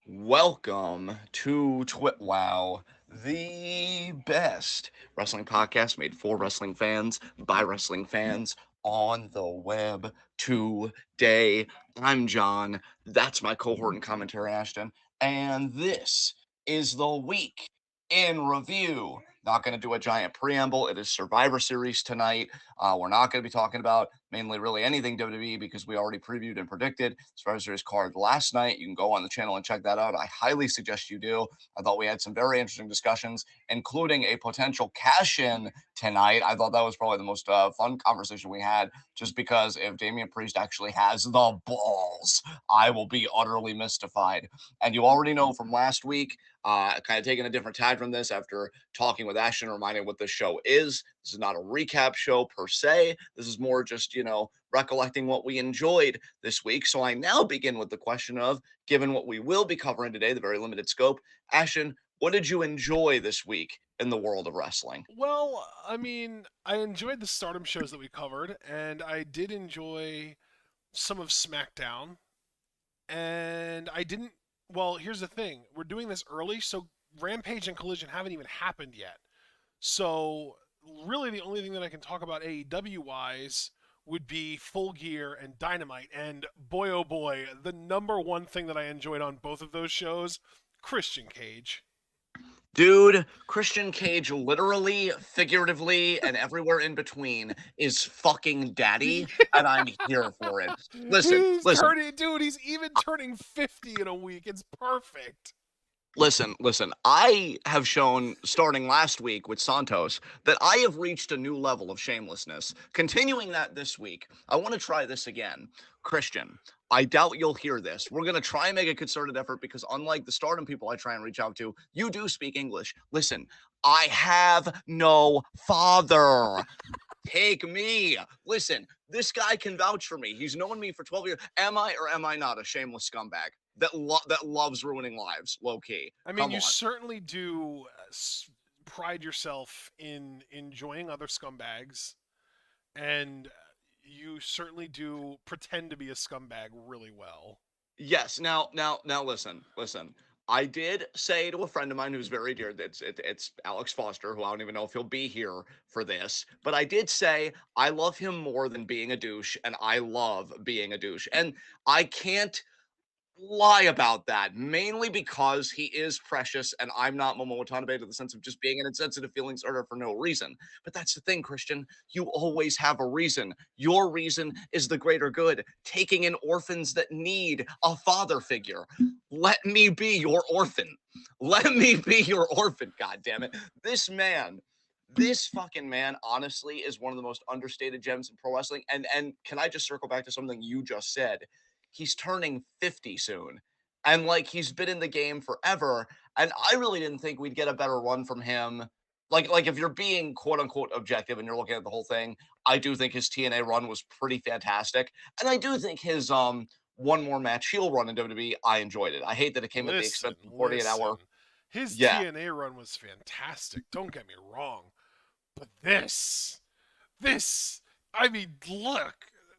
Welcome to TWitWoW, the best wrestling podcast made for wrestling fans by wrestling fans on the web today. I'm John. That's my cohort and commentary, Ashton. And this is the week in review. Not going to do a giant preamble. It is Survivor Series tonight. We're not going to be talking about mainly really anything WWE because we already previewed and predicted Survivor Series card last night. You can go on the channel and check that out. I highly suggest you do. I thought we had some very interesting discussions, including a potential cash-in tonight. I thought that was probably the most fun conversation we had, just because if Damian Priest actually has the balls, I will be utterly mystified. And you already know from last week, kind of taking a different tag from this after talking with Ashton, reminding what this show is. This is not a recap show per se. This is more just, recollecting what we enjoyed this week. So I now begin with the question of, given what we will be covering today, the very limited scope, Ashton, what did you enjoy this week in the world of wrestling? Well, I enjoyed the Stardom shows that we covered, and I did enjoy some of SmackDown. And I didn't. Well, here's the thing: we're doing this early, so Rampage and Collision haven't even happened yet. So, really, the only thing that I can talk about AEW wise would be Full Gear and Dynamite. And boy, oh boy, the number one thing that I enjoyed on both of those shows, Christian Cage. Dude, Christian Cage literally, figuratively, and everywhere in between is fucking daddy, and I'm here for it. Listen, He's listen. turning, dude. He's even turning 50 in a week. It's perfect. Listen. I have shown, starting last week with Santos, that I have reached a new level of shamelessness. Continuing that this week, I want to try this again. Christian, I doubt you'll hear this. We're going to try and make a concerted effort because, unlike the Stardom people I try and reach out to, you do speak English. Listen, I have no father. Take me. Listen, this guy can vouch for me. He's known me for 12 years. Am I or am I not a shameless scumbag that loves ruining lives, low key? Come You on. certainly do pride yourself in enjoying other scumbags, and you certainly do pretend to be a scumbag really well. Yes. Now. Listen. I did say to a friend of mine who's very dear, it's Alex Foster, who I don't even know if he'll be here for this, but I did say I love him more than being a douche, and I love being a douche, and I can't lie about that, mainly because he is precious and I'm not Momo Watanabe to the sense of just being an insensitive feelings hurter for no reason. But that's the thing, Christian. You always have a reason. Your reason is the greater good, taking in orphans that need a father figure. Let me be your orphan. Let me be your orphan, God damn it. This fucking man, honestly, is one of the most understated gems in pro wrestling. And can I just circle back to something you just said? He's turning 50 soon. And like he's been in the game forever. And I really didn't think we'd get a better run from him. Like if you're being quote unquote objective and you're looking at the whole thing, I do think his TNA run was pretty fantastic. And I do think his one more match heel run in WWE, I enjoyed it. I hate that it came at the expense of 48 hour. His Yeah. TNA run was fantastic. Don't get me wrong, but this, look,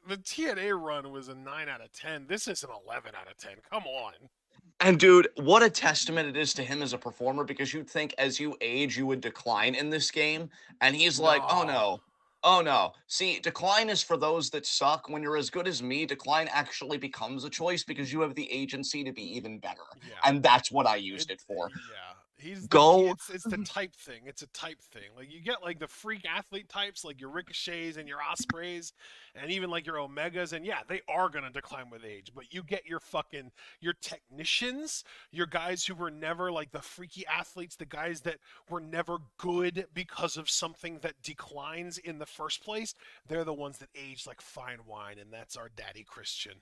the TNA run was a 9 out of 10. This is an 11 out of 10. Come on. And dude, what a testament it is to him as a performer, because you'd think as you age, you would decline in this game. And he's like, oh No. no. Oh no. See, decline is for those that suck. When you're as good as me, decline actually becomes a choice because you have the agency to be even better. Yeah. And that's what I used it for. Yeah. Go. It's the type thing. It's a type thing. Like you get like the freak athlete types, like your Ricochets and your Ospreys, and even like your Omegas, and yeah, they are gonna decline with age. But you get your technicians, your guys who were never like the freaky athletes, the guys that were never good because of something that declines in the first place. They're the ones that age like fine wine, and that's our daddy Christian.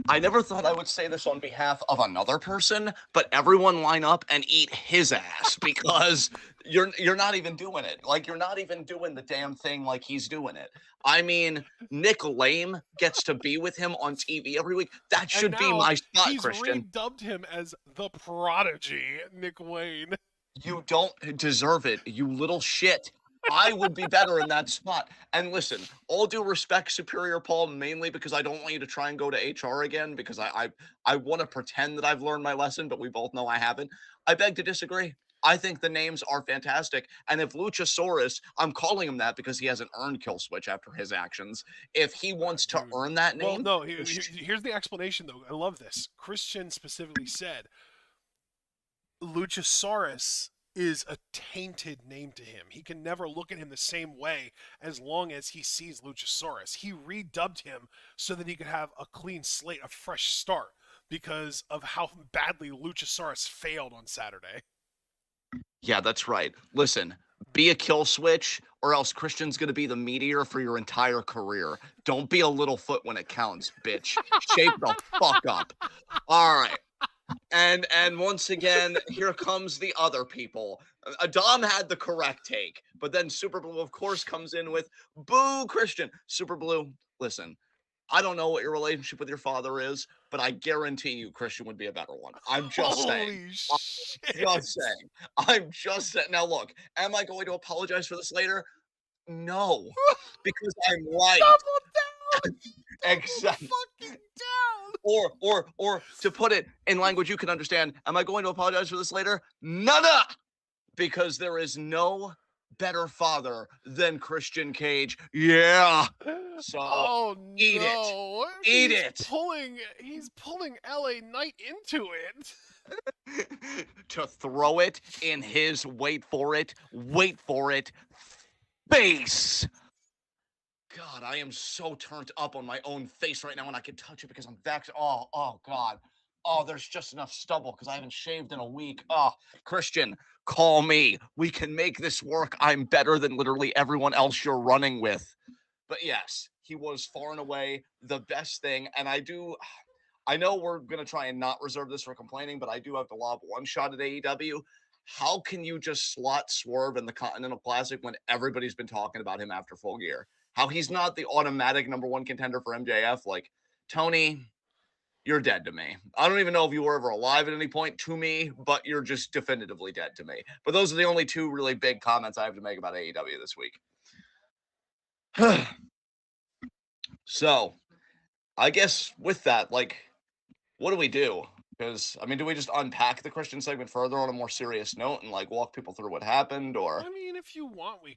I never thought I would say this on behalf of another person, but everyone line up and eat his ass because you're not even doing it. Like you're not even doing the damn thing like he's doing it. I mean, Nick Lame gets to be with him on TV every week. That And should be now my spot, he's Christian. redubbed him as the prodigy, Nick Wayne. You don't deserve it, you little shit. I would be better in that spot. And listen, all due respect, Superior Paul, mainly because I don't want you to try and go to HR again because I want to pretend that I've learned my lesson, but we both know I haven't. I beg to disagree. I think the names are fantastic. And if Luchasaurus, I'm calling him that because he hasn't earned Kill Switch after his actions. If he wants to Dude. earn that Well, name, no, here's the explanation, though. I love this. Christian specifically said Luchasaurus is a tainted name to him. He can never look at him the same way as long as he sees Luchasaurus. He redubbed him so that he could have a clean slate, a fresh start, because of how badly Luchasaurus failed on Saturday. yeah, that's right. Listen, be a kill switch, or else Christian's going to be the meteor for your entire career. Don't be a little foot when it counts, bitch. Shape the fuck up. All right. And once again, here comes the other people. Adam had the correct take, but then Super Blue, of course, comes in with boo Christian. Super Blue, listen, I don't know what your relationship with your father is, but I guarantee you Christian would be a better one. I'm just saying. Holy I'm shit! just saying. I'm just saying. Now, look, am I going to apologize for this later? No, because I'm right. Double down! Double Except, fucking down! or to put it in language you can understand, am I going to apologize for this later? Nada, because there is no better father than Christian Cage. Yeah. So Oh eat it. no! Eat it. He's pulling LA Knight into it. To throw it in his wait for it, face. God, I am so turned up on my own face right now, and I can touch it because I'm vexed. Oh, God. Oh, there's just enough stubble because I haven't shaved in a week. Oh, Christian, call me. We can make this work. I'm better than literally everyone else you're running with. But yes, he was far and away the best thing. And I know we're going to try and not reserve this for complaining, but I do have to lob one shot at AEW. How can you just slot Swerve in the Continental Classic when everybody's been talking about him after Full Gear? How he's not the automatic number one contender for MJF? Like, Tony, you're dead to me. I don't even know if you were ever alive at any point to me, but you're just definitively dead to me. But those are the only two really big comments I have to make about AEW this week. So, I guess with that, like, what do we do? Because, I mean, do we just unpack the Christian segment further on a more serious note and, like, walk people through what happened? Or, I mean, if you want, we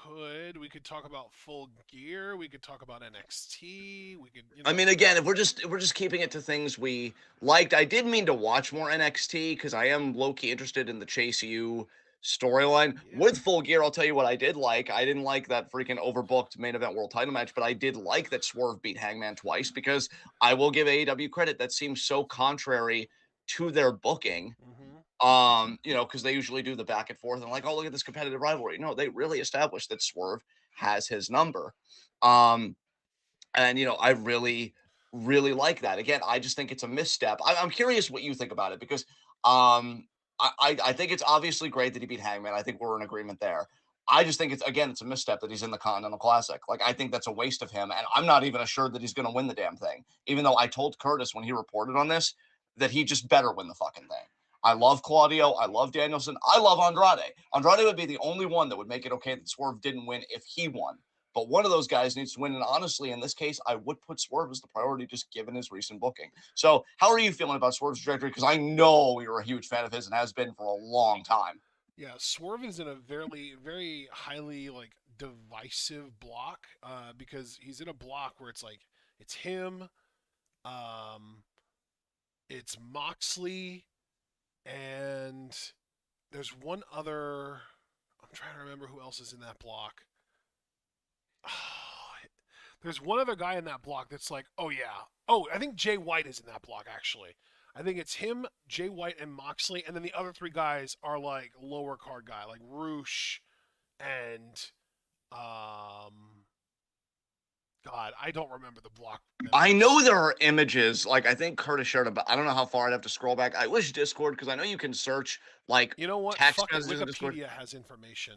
could. We could talk about Full Gear. We could talk about NXT. We could, I mean, again, if we're just keeping it to things we liked, I did mean to watch more NXT because I am low-key interested in the Chase U storyline. Yeah. With Full Gear, I'll tell you what I did like. I didn't like that freaking overbooked main event world title match, but I did like that Swerve beat Hangman twice because I will give AEW credit. That seems so contrary to their booking. Mm-hmm. Because they usually do the back and forth and like, oh, look at this competitive rivalry. No, they really established that Swerve has his number. And I really, really like that. Again, I just think it's a misstep. I'm curious what you think about it because I think it's obviously great that he beat Hangman. I think we're in agreement there. I just think it's a misstep that he's in the Continental Classic. Like, I think that's a waste of him. And I'm not even assured that he's going to win the damn thing, even though I told Curtis when he reported on this that he just better win the fucking thing. I love Claudio. I love Danielson. I love Andrade. Andrade would be the only one that would make it okay that Swerve didn't win if he won. But one of those guys needs to win. And honestly, in this case, I would put Swerve as the priority just given his recent booking. So how are you feeling about Swerve's trajectory? Because I know you're a huge fan of his and has been for a long time. Yeah, Swerve is in a very, very highly divisive block because he's in a block where it's him, um, it's Moxley, and there's one other. I'm trying to remember who else is in that block. There's one other guy in that block that's like, oh yeah. Oh, I think Jay White is in that block actually. I think it's him, Jay White, and Moxley, and then the other three guys are like lower card guy, like Roosh and God, I don't remember the block. I know there are images, like I think Curtis shared about. I don't know how far I'd have to scroll back. I wish Discord, because I know you can search like You know what? text Fuck it. messages in Discord. Wikipedia has information.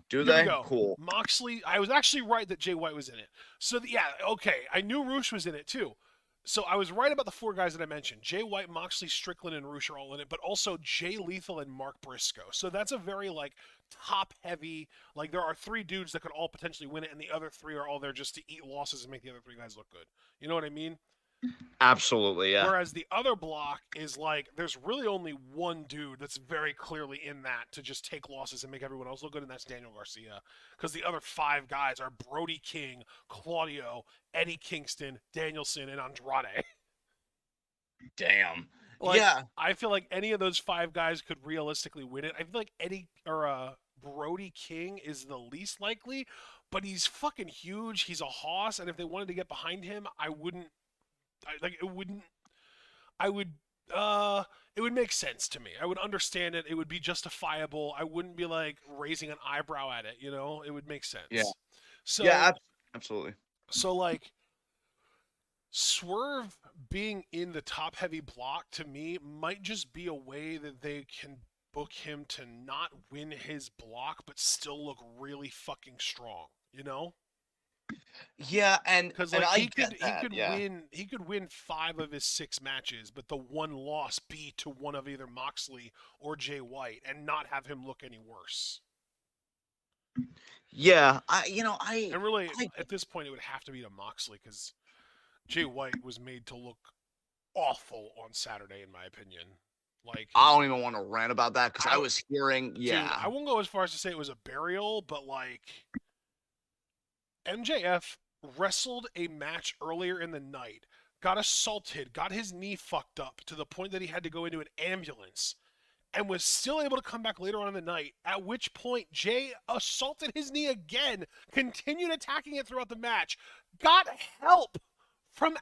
Do Here we they? go. Cool. Moxley. I was actually right that Jay White was in it. So yeah, okay. I knew Roosh was in it too. So I was right about the four guys that I mentioned. Jay White, Moxley, Strickland, and Roosh are all in it, but also Jay Lethal and Mark Briscoe. So that's a very like top heavy. Like there are three dudes that could all potentially win it, and the other three are all there just to eat losses and make the other three guys look good. You know what I mean? Absolutely, yeah. Whereas the other block is like there's really only one dude that's very clearly in that to just take losses and make everyone else look good, and that's Daniel Garcia. Because the other five guys are Brody King, Claudio, Eddie Kingston, Danielson, and Andrade. Damn. Like Yeah. I feel like any of those five guys could realistically win it. I feel like Eddie or Brody King is the least likely, but he's fucking huge. He's a hoss, and if they wanted to get behind him, I wouldn't. Like it wouldn't. I would. It would make sense to me. I would understand it. It would be justifiable. I wouldn't be like raising an eyebrow at it. You know, it would make Yeah. sense. Yeah, So, absolutely. so like Swerve being in the top heavy block to me might just be a way that they can book him to not win his block but still look really fucking strong, you know? Yeah, and Cuz and like I he get could he that. could Yeah. win he could win 5 of his 6 matches, but the one loss be to one of either Moxley or Jay White and not have him look any worse. Yeah, I And really I at this point it would have to be to Moxley cuz Jay White was made to look awful on Saturday, in my opinion. Like, I don't even want to rant about that because I I, was hearing, dude, yeah. I won't go as far as to say it was a burial, but like, MJF wrestled a match earlier in the night, got assaulted, got his knee fucked up to the point that he had to go into an ambulance, and was still able to come back later on in the night. At which point, Jay assaulted his knee again, continued attacking it throughout the match, got help from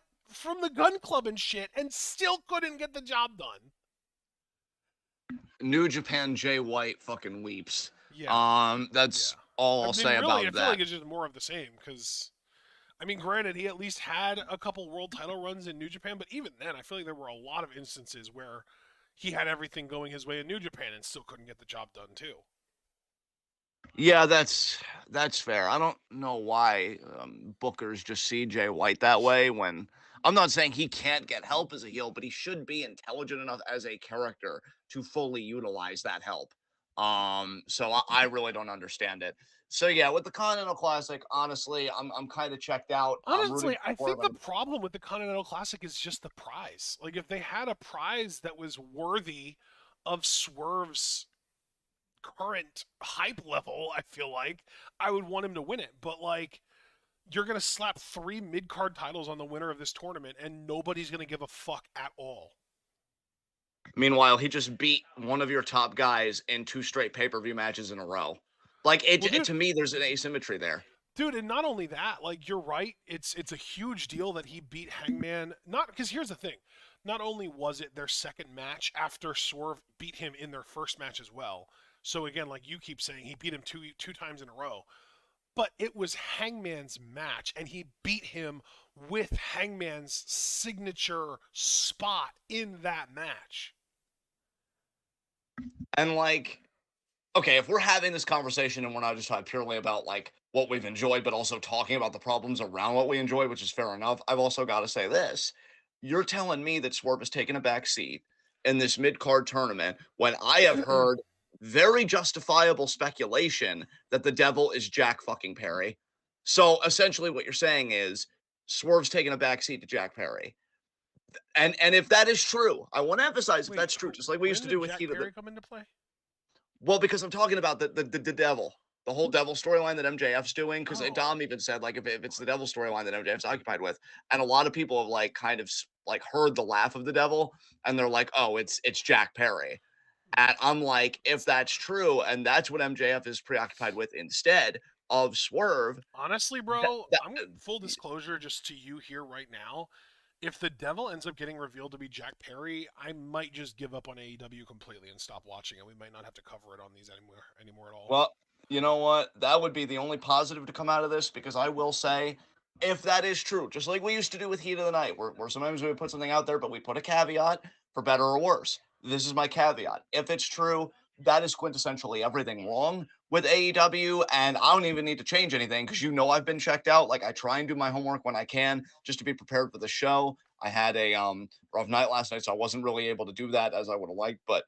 the gun club and shit, and still couldn't get the job done. New Japan Jay White fucking weeps. Yeah, yeah. That's all I I'll mean, say really, I about feel like that. it's just more of the same because, I mean, granted, he at least had a couple world title runs in New Japan, but even then, I feel like there were a lot of instances where he had everything going his way in New Japan and still couldn't get the job done too. Yeah, that's fair. I don't know why bookers just see Jay White that way when I'm not saying he can't get help as a heel, but he should be intelligent enough as a character to fully utilize that help. So I really don't understand it. So yeah, with the Continental Classic, honestly, I'm kind of checked out. I'm rooting Honestly, I for think the him. problem with the Continental Classic is just the prize. Like, if they had a prize that was worthy of Swerve's current hype level, I feel like I would want him to win it. But like, you're gonna slap 3 mid card titles on the winner of this tournament, and nobody's gonna give a fuck at all. Meanwhile, he just beat one of your top guys in 2 straight pay-per-view matches in a row. Like Well, it to me, there's an asymmetry there. and not only that, like you're right, it's a huge deal that he beat Hangman. Not because here's the thing, not only was it their second match after Swerve beat him in their first match as well. So again, like you keep saying, he beat him two times in a row. But it was Hangman's match, and he beat him with Hangman's signature spot in that match. And like, okay, if we're having this conversation and we're not just talking purely about like what we've enjoyed, but also talking about the problems around what we enjoy, which is fair enough, I've also got to say this. You're telling me that Swerve has taken a back seat in this mid-card tournament when I have heard very justifiable speculation that the devil is Jack fucking Perry. So essentially what you're saying is Swerve's taking a back seat to Jack Perry. And if that is true, I want to emphasize if Wait, that's true, just like we used when to did do with Jack Heat of the Perry come into play? well, because I'm talking about the devil, the whole devil storyline that MJF's doing. Because Oh, Dom even said like if it's the devil storyline that MJF's occupied with, and a lot of people have like kind of like heard the laugh of the devil, and they're like, oh, it's Jack Perry, and I'm like, if that's true, and that's what MJF is preoccupied with instead of Swerve, honestly, that, bro, that I'm full disclosure just to you here right now. If the devil ends up getting revealed to be Jack Perry, I might just give up on AEW completely and stop watching it. We might not have to cover it on these anymore at all. well, you know what? That would be the only positive to come out of this because I will say, if that is true, just like we used to do with Heat of the Night, where sometimes we would put something out there, but we put a caveat for better or worse. This is my caveat. If it's true, that is quintessentially everything wrong with AEW. And I don't even need to change anything because I've been checked out. Like I try and do my homework when I can just to be prepared for the show. I had a rough night last night, so I wasn't really able to do that as I would have liked. But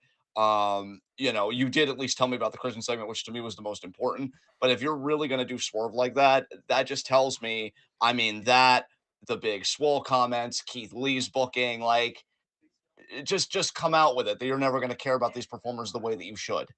you did at least tell me about the Christian segment, which to me was the most important. But if you're really gonna do swerve like that, that just tells me, I mean, that the big swole comments, Keith Lee's booking, like just come out with it that you're never going to care about these performers the way that you should,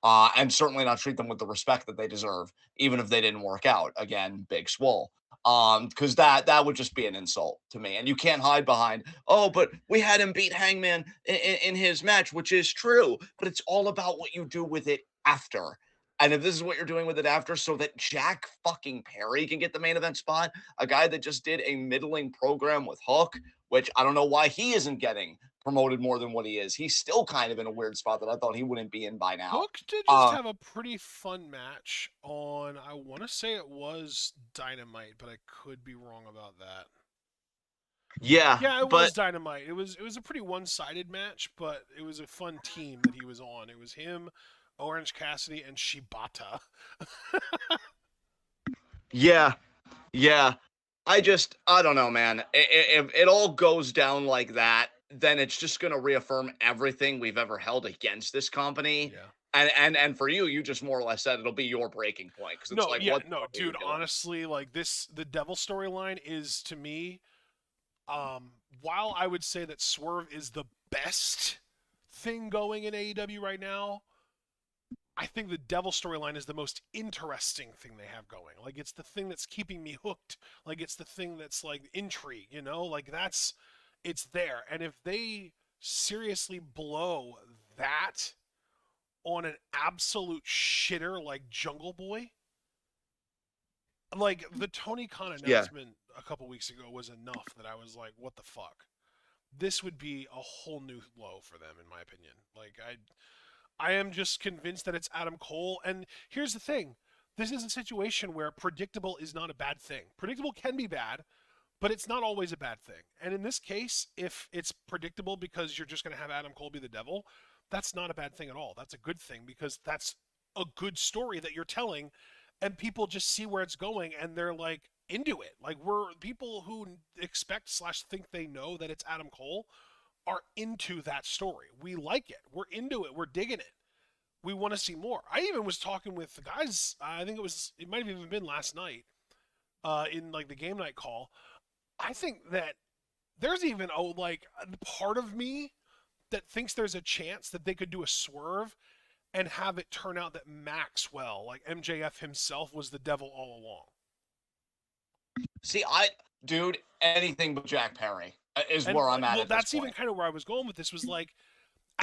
and certainly not treat them with the respect that they deserve, even if they didn't work out. Again, big swole. Because that would just be an insult to me, and you can't hide behind, oh, but we had him beat Hangman in his match, which is true, but it's all about what you do with it after. And if this is what you're doing with it after, so that Jack fucking Perry can get the main event spot, a guy that just did a middling program with Hook, which I don't know why he isn't getting promoted more than what he is. He's still kind of in a weird spot that I thought he wouldn't be in by now. Hook did just have a pretty fun match on, I want to say it was Dynamite, but I could be wrong about that. Yeah, Yeah, it but was Dynamite. It was a pretty one-sided match, but it was a fun team that he was on. It was him, Orange Cassidy, and Shibata. yeah, yeah. I don't know, man. If it all goes down like that, then it's just going to reaffirm everything we've ever held against this company. Yeah. And for you, you just more or less said it'll be your breaking point because it's No, like, yeah, what the no, fuck are you dude, doing? honestly, like the Devil storyline is to me, while I would say that Swerve is the best thing going in AEW right now, I think the Devil storyline is the most interesting thing they have going. Like it's the thing that's keeping me hooked. Like it's the thing that's like intrigue, you know? Like it's there. And if they seriously blow that on an absolute shitter like Jungle Boy, like the Tony Khan Yeah. announcement a couple weeks ago was enough that I was like, what the fuck? This would be a whole new low for them, in my opinion. Like I am just convinced that it's Adam Cole. And here's the thing: this is a situation where predictable is not a bad thing. Predictable can be bad, but it's not always a bad thing. And in this case, if it's predictable because you're just going to have Adam Cole be the devil, that's not a bad thing at all. That's a good thing because that's a good story that you're telling, and people just see where it's going and they're like into it. Like we're people who expect slash think they know that it's Adam Cole are into that story. We like it. We're into it. We're digging it. We want to see more. I even was talking with the guys. I think it might have even been last night, in like the game night call. I think that there's even like part of me that thinks there's a chance that they could do a swerve and have it turn out that Maxwell, like MJF himself, was the devil all along. See, dude, anything but Jack Perry is And where I'm at well, this that's even point. kind of where I was going with this. Was like,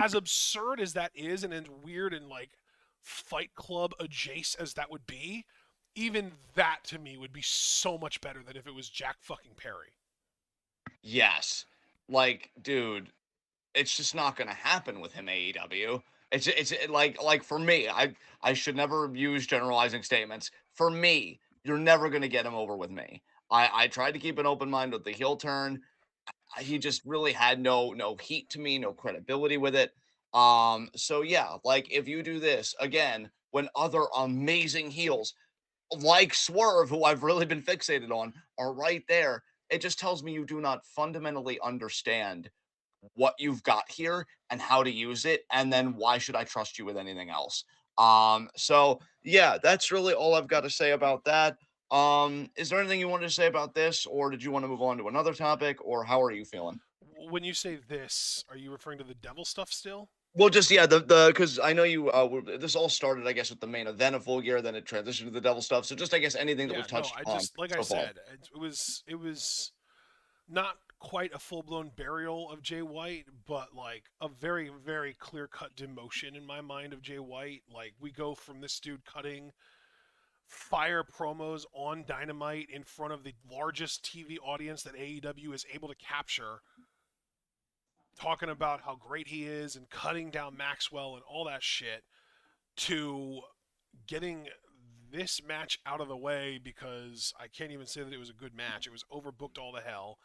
as absurd as that is, and as weird and like Fight Club adjacent as that would be, even that to me would be so much better than if it was Jack fucking Perry. Yes. Like, dude, it's just not going to happen with him AEW. It's like for me, I should never use generalizing statements. For me, you're never going to get him over with me. I tried to keep an open mind with the heel turn. He just really had no heat to me, no credibility with it. So yeah, like if you do this again when other amazing heels like Swerve, who I've really been fixated on, are right there, it just tells me you do not fundamentally understand what you've got here and how to use it, and then why should I trust you with anything else? So yeah, that's really all I've got to say about that. Is there anything you wanted to say about this, or did you want to move on to another topic, or how are you feeling? When you say this, are you referring to the devil stuff still? Well, just yeah, the because I know you. This all started, I guess, with the main event of Full Gear, then it transitioned to the Devil stuff. So just I guess anything that Yeah, we've no, touched I on just like I so far. said, it was not quite a full blown burial of Jay White, but like a very very clear cut demotion in my mind of Jay White. Like we go from this dude cutting fire promos on Dynamite in front of the largest TV audience that AEW is able to capture, talking about how great he is and cutting down Maxwell and all that shit, to getting this match out of the way because I can't even say that it was a good match. It was overbooked all the hell.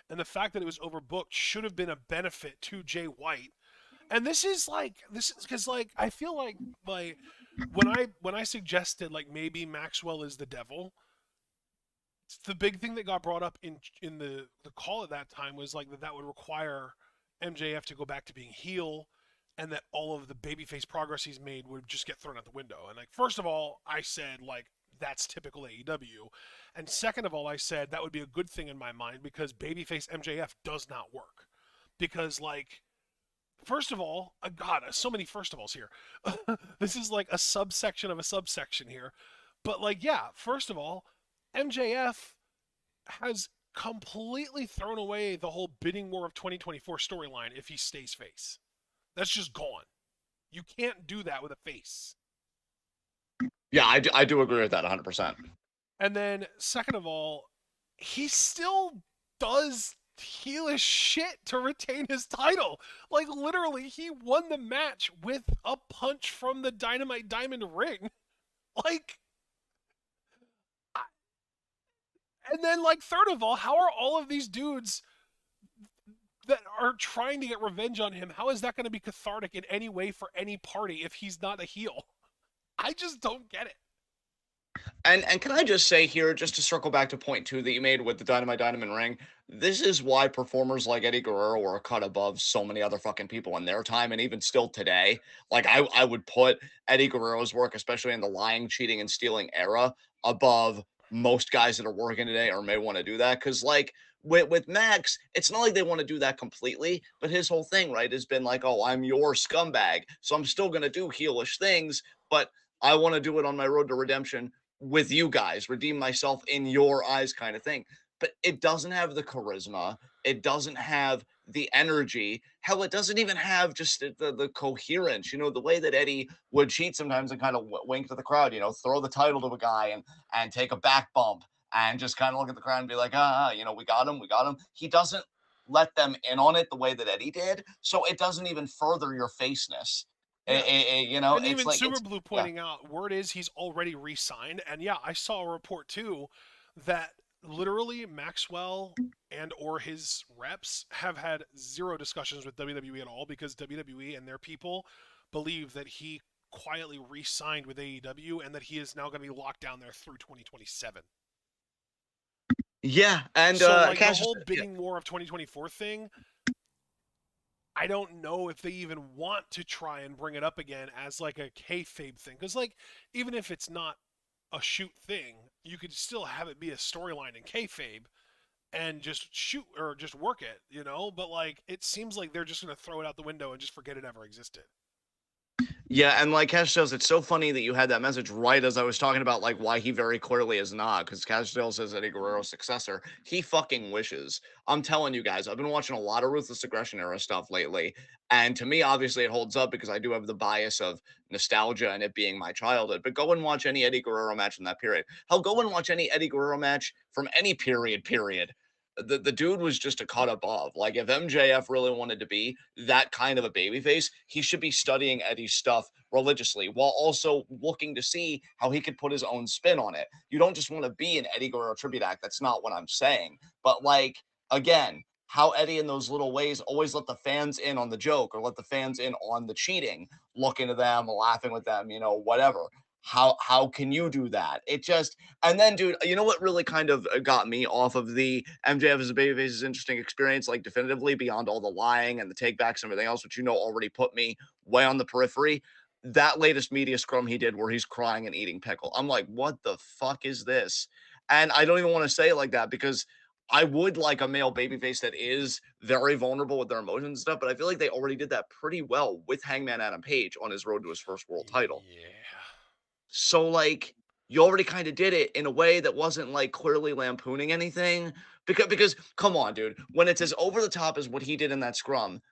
And the fact that it was overbooked should have been a benefit to Jay White And this is because like I feel like when I suggested like maybe Maxwell is the devil, the big thing that got brought up in the call at that time was like that would require MJF to go back to being heel, and that all of the babyface progress he's made would just get thrown out the window. And like first of all, I said like that's typical AEW, and second of all, I said that would be a good thing in my mind because babyface MJF does not work because like. First of all, God, so many first of alls here. This is like a subsection of a subsection here. But like, yeah, first of all, MJF has completely thrown away the whole bidding war of 2024 storyline if he stays face. That's just gone. You can't do that with a face. Yeah, I do agree with that 100%. And then, second of all, he still does heelish shit to retain his title. Like, literally, he won the match with a punch from the Dynamite Diamond ring. Like, and then, like, third of all, how are all of these dudes that are trying to get revenge on him, how is that going to be cathartic in any way for any party if he's not a heel? I just don't get it. And can I just say here, just to circle back to point two that you made with the Dynamite Diamond Ring, this is why performers like Eddie Guerrero were a cut above so many other fucking people in their time, and even still today. Like I would put Eddie Guerrero's work, especially in the lying, cheating, and stealing era, above most guys that are working today or may want to do that. Because like with Max, it's not like they want to do that completely, but his whole thing, right, has been like, oh, I'm your scumbag, so I'm still gonna do heelish things, but I want to do it on my road to redemption with you guys, redeem myself in your eyes kind of thing. But it doesn't have the charisma. It doesn't have the energy. Hell, it doesn't even have just the coherence. You know, the way that Eddie would cheat sometimes and kind of wink to the crowd, you know, throw the title to a guy and take a back bump and just kind of look at the crowd and be like, you know, we got him, we got him. He doesn't let them in on it the way that Eddie did. So it doesn't even further your faceness. Yeah. You know, And it's even like, Super it's, Blue yeah. pointing out, word is he's already re signed. And yeah, I saw a report too that literally Maxwell and or his reps have had zero discussions with WWE at all because WWE and their people believe that he quietly re-signed with AEW and that he is now going to be locked down there through 2027. Yeah, and So like the Cash just whole bidding war of 2024 thing, I don't know if they even want to try and bring it up again as like a kayfabe thing. Because like even if it's not a shoot thing, you could still have it be a storyline in kayfabe and just shoot or just work it, you know. But like it seems like they're just gonna throw it out the window and just forget it ever existed. Yeah, and like Cash says, it's so funny that you had that message right as I was talking about like why he very clearly is not, because Cash says Eddie Guerrero's successor. He fucking wishes. I'm telling you guys, I've been watching a lot of Ruthless Aggression era stuff lately, and to me, obviously, it holds up because I do have the bias of nostalgia and it being my childhood. But go and watch any Eddie Guerrero match in that period. Hell, go and watch any Eddie Guerrero match from any period. Period. The dude was just a cut above. Like if MJF really wanted to be that kind of a babyface, he should be studying Eddie's stuff religiously while also looking to see how he could put his own spin on it. You don't just want to be an Eddie Guerrero tribute act. That's not what I'm saying. But like again, how Eddie in those little ways always let the fans in on the joke or let the fans in on the cheating, looking to them, laughing with them, you know, whatever. How can you do that? It just and then, dude, you know what really kind of got me off of the MJF as a babyface's interesting experience, like definitively beyond all the lying and the takebacks and everything else, which you know already put me way on the periphery. That latest media scrum he did where he's crying and eating pickle. I'm like, what the fuck is this? And I don't even want to say it like that because I would like a male babyface that is very vulnerable with their emotions and stuff, but I feel like they already did that pretty well with Hangman Adam Page on his road to his first world title. Yeah. So, like, you already kind of did it in a way that wasn't like clearly lampooning anything. Because come on, dude, when it's as over the top as what he did in that scrum,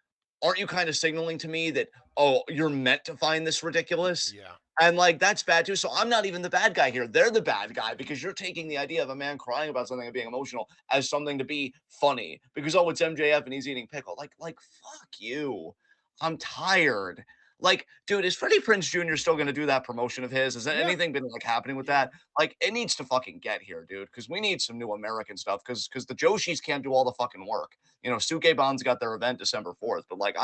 aren't you kind of signaling to me that, oh, you're meant to find this ridiculous? Yeah. And like that's bad too. So I'm not even the bad guy here. They're the bad guy because you're taking the idea of a man crying about something and being emotional as something to be funny. Because oh, it's MJF and he's eating pickle. Like fuck you. I'm tired. Like, dude, is Freddie Prinze Jr. still going to do that promotion of his? Has Yeah. anything been like happening with Yeah. that? Like, it needs to fucking get here, dude, because we need some new American stuff. Because the Joshis can't do all the fucking work. You know, Suke Bonds got their event December 4th, but like,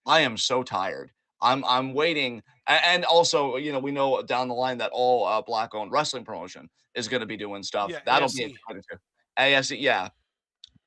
I am so tired. I'm waiting, and also, we know down the line that all black-owned wrestling promotion is going to be doing stuff. Yeah, That'll be ASC. exciting too. ASE, yeah.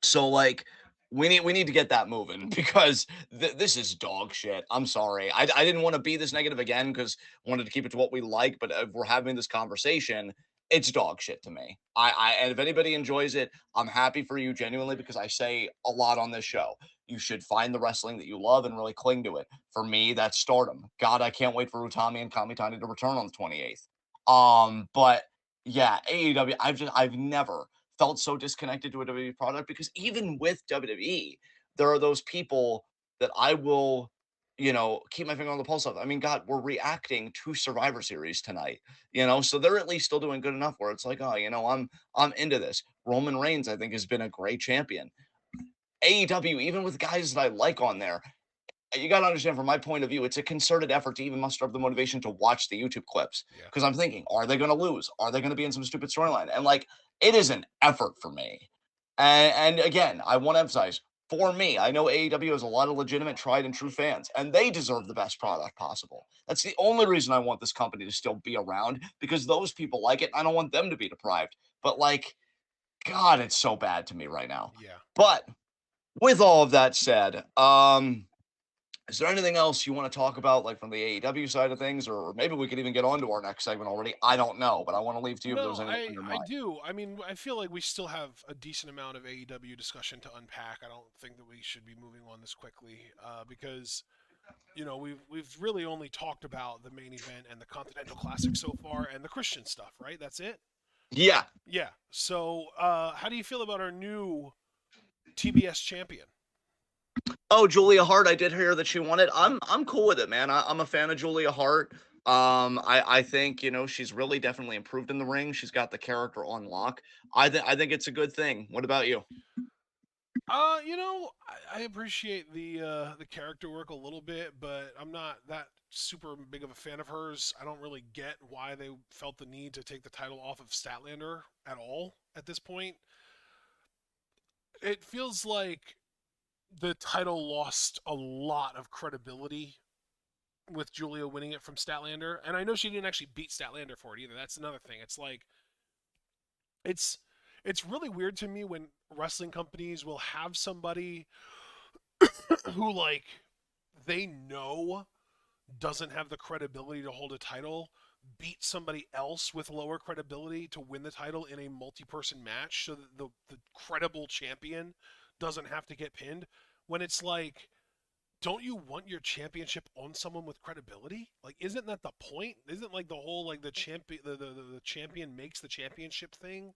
So like we need to get that moving because this is dog shit. I'm sorry. I didn't want to be this negative again because I wanted to keep it to what we like, but if we're having this conversation, it's dog shit to me. And if anybody enjoys it, I'm happy for you genuinely because I say a lot on this show. You should find the wrestling that you love and really cling to it. For me, that's Stardom. God, I can't wait for Utami and Kamitani to return on the 28th. But yeah, AEW. I've never felt so disconnected to a WWE product because even with WWE, there are those people that I will, keep my finger on the pulse of. I mean, God, we're reacting to Survivor Series tonight, so they're at least still doing good enough where it's like, oh, I'm into this. Roman Reigns, I think, has been a great champion. AEW, even with guys that I like on there, you got to understand from my point of view, it's a concerted effort to even muster up the motivation to watch the YouTube clips Yeah. because I'm thinking, are they going to lose? Are they going to be in some stupid storyline? And like, it is an effort for me. And again, I want to emphasize for me, I know AEW has a lot of legitimate, tried and true fans, and they deserve the best product possible. That's the only reason I want this company to still be around because those people like it. I don't want them to be deprived. But like, God, it's so bad to me right now. Yeah. But with all of that said, is there anything else you want to talk about, like from the AEW side of things, or maybe we could even get on to our next segment already? I don't know, but I want to leave to you if No, there's anything on your I mind. do. I mean, I feel like we still have a decent amount of AEW discussion to unpack. I don't think that we should be moving on this quickly because we've really only talked about the main event and the Continental Classic so far and the Christian stuff, right? That's it. Yeah. Yeah. So, how do you feel about our new TBS champion? Oh, Julia Hart. I did hear that she won it. Yep. I'm cool with it, man. I'm a fan of Julia Hart. I think she's really definitely improved in the ring. She's got the character on lock. I think it's a good thing. What about you? I appreciate the character work a little bit, but I'm not that super big of a fan of hers. I don't really get why they felt the need to take the title off of Statlander at all at this point. It feels like the title lost a lot of credibility with Julia winning it from Statlander, and I know she didn't actually beat Statlander for it either. That's another thing. It's like it's it's really weird to me when wrestling companies will have somebody who like they know doesn't have the credibility to hold a title beat somebody else with lower credibility to win the title in a multi-person match so that the credible champion doesn't have to get pinned when it's like don't you want your championship on someone with credibility? Like, isn't that the point? Isn't like the whole like the champion the champion makes the championship thing?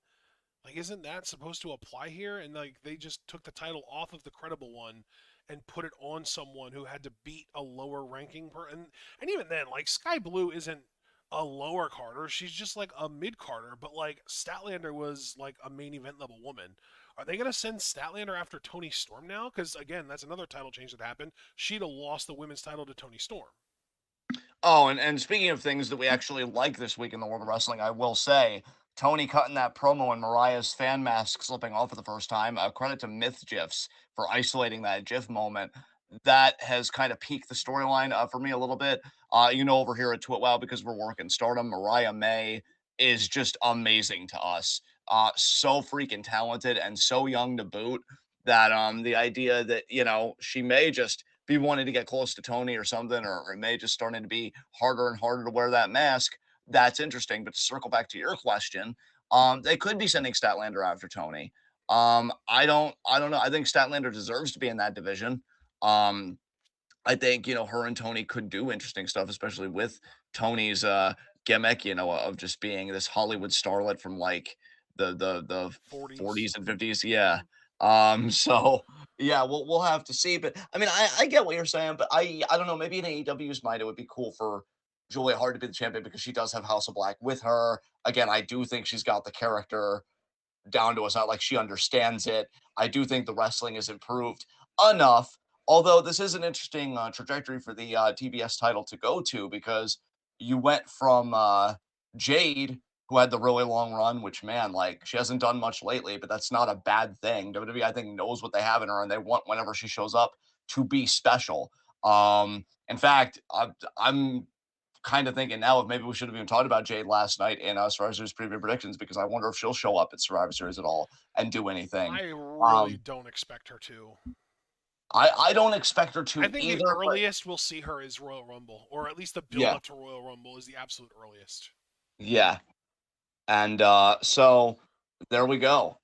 Like, isn't that supposed to apply here? And like they just took the title off of the credible one and put it on someone who had to beat a lower ranking and even then, like Sky Blue isn't a lower Carter. She's just like a mid Carter. But like Statlander was like a main event level woman. Are they gonna send Statlander after Tony Storm now? Because again, that's another title change that happened. She'd have lost the women's title to Tony Storm. Oh, and speaking of things that we actually like this week in the world of wrestling, I will say Tony cutting that promo and Mariah's fan mask slipping off for the first time. Credit to Myth GIFs for isolating that GIF moment. That has kind of peaked the storyline for me a little bit. Over here at TwitWoW, because we're working Stardom, Mariah May is just amazing to us. So freaking talented and so young to boot that the idea that she may just be wanting to get close to Tony or something, or it may just starting to be harder and harder to wear that mask. That's interesting. But to circle back to your question, they could be sending Statlander after Tony. I don't know. I think Statlander deserves to be in that division. Um, I think, her and Tony could do interesting stuff, especially with Tony's gimmick, of just being this Hollywood starlet from like the 40s. 40s and 50s. Yeah. So yeah, we'll have to see. But I mean, I get what you're saying, but I don't know, maybe in AEW's mind it would be cool for Julia Hart to be the champion because she does have House of Black with her. Again, I do think she's got the character down to us. Not like she understands it. I do think the wrestling is improved enough. Although this is an interesting trajectory for the TBS title to go to because you went from Jade, who had the really long run, which man, like she hasn't done much lately, but that's not a bad thing. WWE, I think, knows what they have in her, and they want whenever she shows up to be special. In fact, I'm kind of thinking now if maybe we should have even talked about Jade last night in Survivor Series preview predictions because I wonder if she'll show up at Survivor Series at all and do anything. I really Um, don't expect her to. I don't expect her I to think the either, but earliest we'll see her is Royal Rumble, or at least the build yeah, up to Royal Rumble is the absolute earliest. yeah, and so there we go.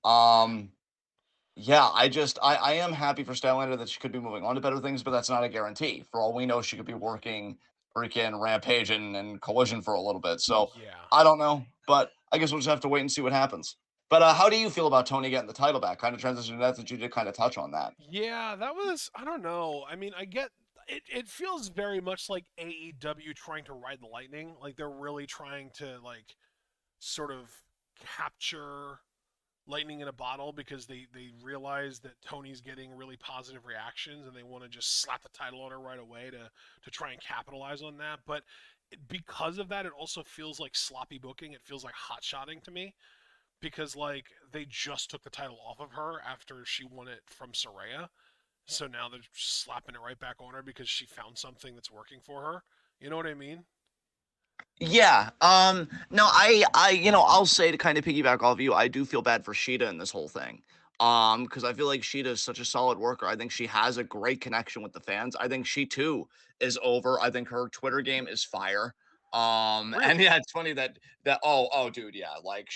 Yeah, I am happy for Statlander that she could be moving on to better things, but that's not a guarantee. For all we know, she could be working freaking Rampage and Collision for a little bit. So Yeah. I don't know, but I guess we'll just have to wait and see what happens. But how do you feel about Tony getting the title back? Kind of transition to that since you did kind of touch on that. Yeah, that was, I don't know. I mean, I get it feels very much like AEW trying to ride the lightning. Like they're really trying to like sort of capture lightning in a bottle because they realize that Tony's getting really positive reactions and they want to just slap the title on her right away to try and capitalize on that. But because of that, it also feels like sloppy booking. It feels like hot shotting to me because like they just took the title off of her after she won it from Soraya. So now they're slapping it right back on her because she found something that's working for her. You know what I mean? Yeah. No, I'll say to kind of piggyback off of you, I do feel bad for Sheeta in this whole thing. Because I feel like Sheeta is such a solid worker. I think she has a great connection with the fans. I think she too is over. I think her Twitter game is fire. And Really? yeah, it's funny that dude, yeah, like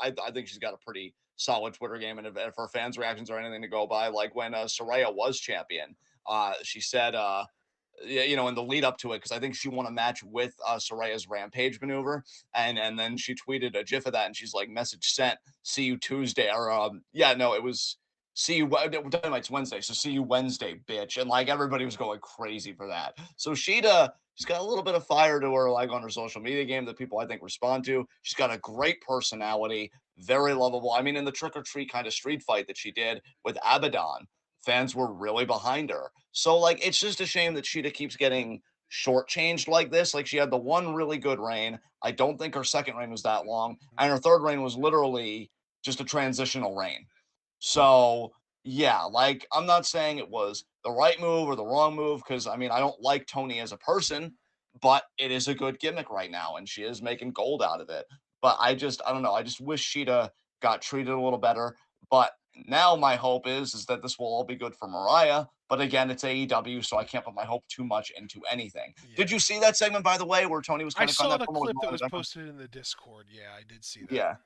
I think she's got a pretty solid Twitter game, and if her fans' reactions are anything to go by, like when Soraya was champion, she said yeah, in the lead up to it, because I think she won a match with Soraya's Rampage maneuver, and then she tweeted a GIF of that, and she's like, "Message sent. See you Tuesday." Or yeah, no, it was see you. Dynamite's Wednesday, so see you Wednesday, bitch. And like everybody was going crazy for that. So she's got a little bit of fire to her, like on her social media game that people I think respond to. She's got a great personality, very lovable. I mean, in the trick or treat kind of street fight that she did with Abaddon, fans were really behind her. So like it's just a shame that Sheeta keeps getting shortchanged like this. Like she had the one really good reign. I don't think her second reign was that long, and her third reign was literally just a transitional reign. So yeah, like I'm not saying it was the right move or the wrong move because I mean I don't like Tony as a person, but it is a good gimmick right now, and she is making gold out of it. But I don't know. I just wish Sheeta got treated a little better. But now my hope is that this will all be good for Mariah. But again, it's AEW, so I can't put my hope too much into anything. Did Yeah. you see that segment, by the way, where Tony was I kind of cutting saw that the promo with clip that Mariah in was the background? posted in the Discord. Yeah, I did see that. Yeah.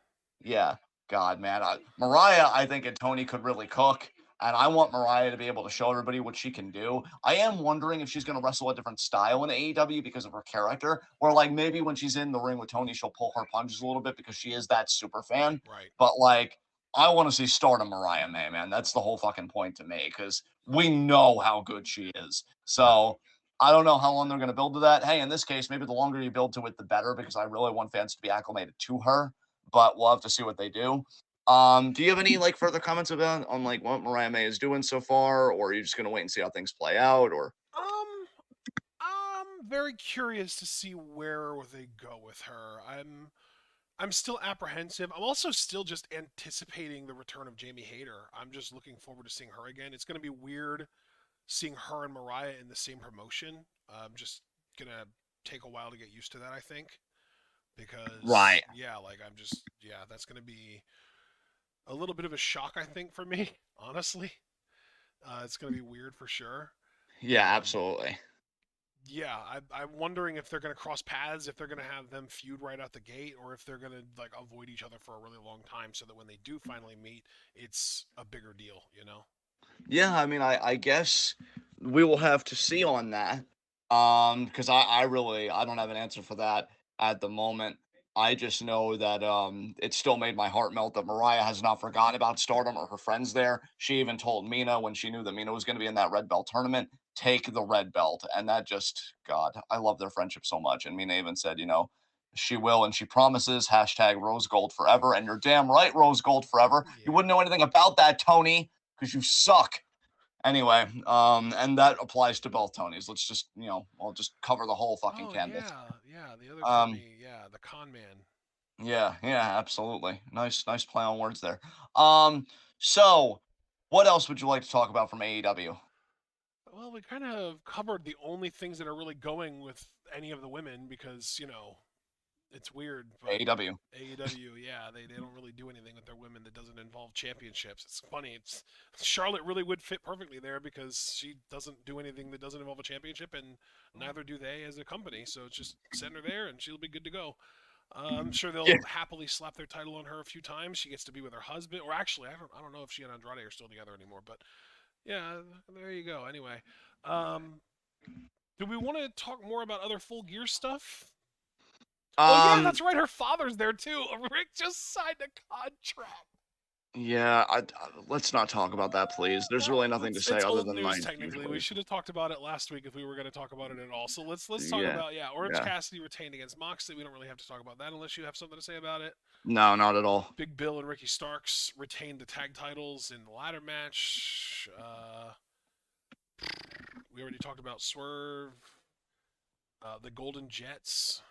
Yeah. God, man. Mariah, I think, and Tony could really cook. And I want Mariah to be able to show everybody what she can do. I am wondering if she's going to wrestle a different style in AEW because of her character, or like maybe when she's in the ring with Tony, she'll pull her punches a little bit because she is that super fan. Right. But like, I want to see Stardom Mariah May, man. That's the whole fucking point to me because we know how good she is. So I don't know how long they're going to build to that. Hey, in this case, maybe the longer you build to it, the better because I really want fans to be acclimated to her, but we'll have to see what they do. Do you have any like further comments about on like what Mariah May is doing so far, or are you just gonna wait and see how things play out? Or Um, I'm very curious to see where they go with her. I'm still apprehensive. I'm also still just anticipating the return of Jamie Hayter. I'm just looking forward to seeing her again. It's going to be weird seeing her and Mariah in the same promotion. I'm just gonna take a while to get used to that, I think, because right? yeah, like I'm just yeah, that's gonna be a little bit of a shock, I think, for me. Honestly, it's gonna be weird for sure. Yeah, absolutely. Yeah, I'm wondering if they're gonna cross paths, if they're gonna have them feud right out the gate, or if they're gonna like avoid each other for a really long time, so that when they do finally meet, it's a bigger deal. You know? Yeah, I mean, I guess we will have to see on that. Because I really I don't have an answer for that at the moment. I just know that it still made my heart melt that Mariah has not forgotten about Stardom or her friends there. She even told Mina when she knew that Mina was going to be in that red belt tournament, take the red belt, and that just God, I love their friendship so much. And Mina even said, she will and she promises. Hashtag Rose Gold forever. And you're damn right, Rose Gold forever. You Yeah. wouldn't know anything about that, Tony, because you suck. Anyway, and that applies to both Tonys. Let's just, I'll just cover the whole fucking Oh canvas. yeah, yeah. The other Um, Tony, yeah, the con man. yeah, yeah, absolutely. Nice play on words there. Um, so what else would you like to talk about from AEW? Well, we kind of covered the only things that are really going with any of the women because, it's weird, but AEW. AEW, yeah, they don't really do anything with their women that doesn't involve championships. It's funny. It's Charlotte really would fit perfectly there because she doesn't do anything that doesn't involve a championship, and neither do they as a company. So it's just send her there, and she'll be good to go. I'm sure Yeah. they'll happily slap their title on her a few times. She gets to be with her husband, or actually, I don't know if she and Andrade are still together anymore, but yeah, there you go. Anyway, um, do we want to talk more about other Full Gear stuff? Oh yeah, Um, that's right. Her father's there too. Rick just signed a contract. yeah, let's not talk about that, please. There's really nothing to say It's other old than news my technically. We usual. should have talked about it last week if we were going to talk about it at all. So let's talk Yeah, about Orange yeah. Cassidy retained against Moxley. We don't really have to talk about that unless you have something to say about it. No, not at all. Big Bill and Ricky Starks retained the tag titles in the ladder match. We already talked about Swerve. The Golden Jets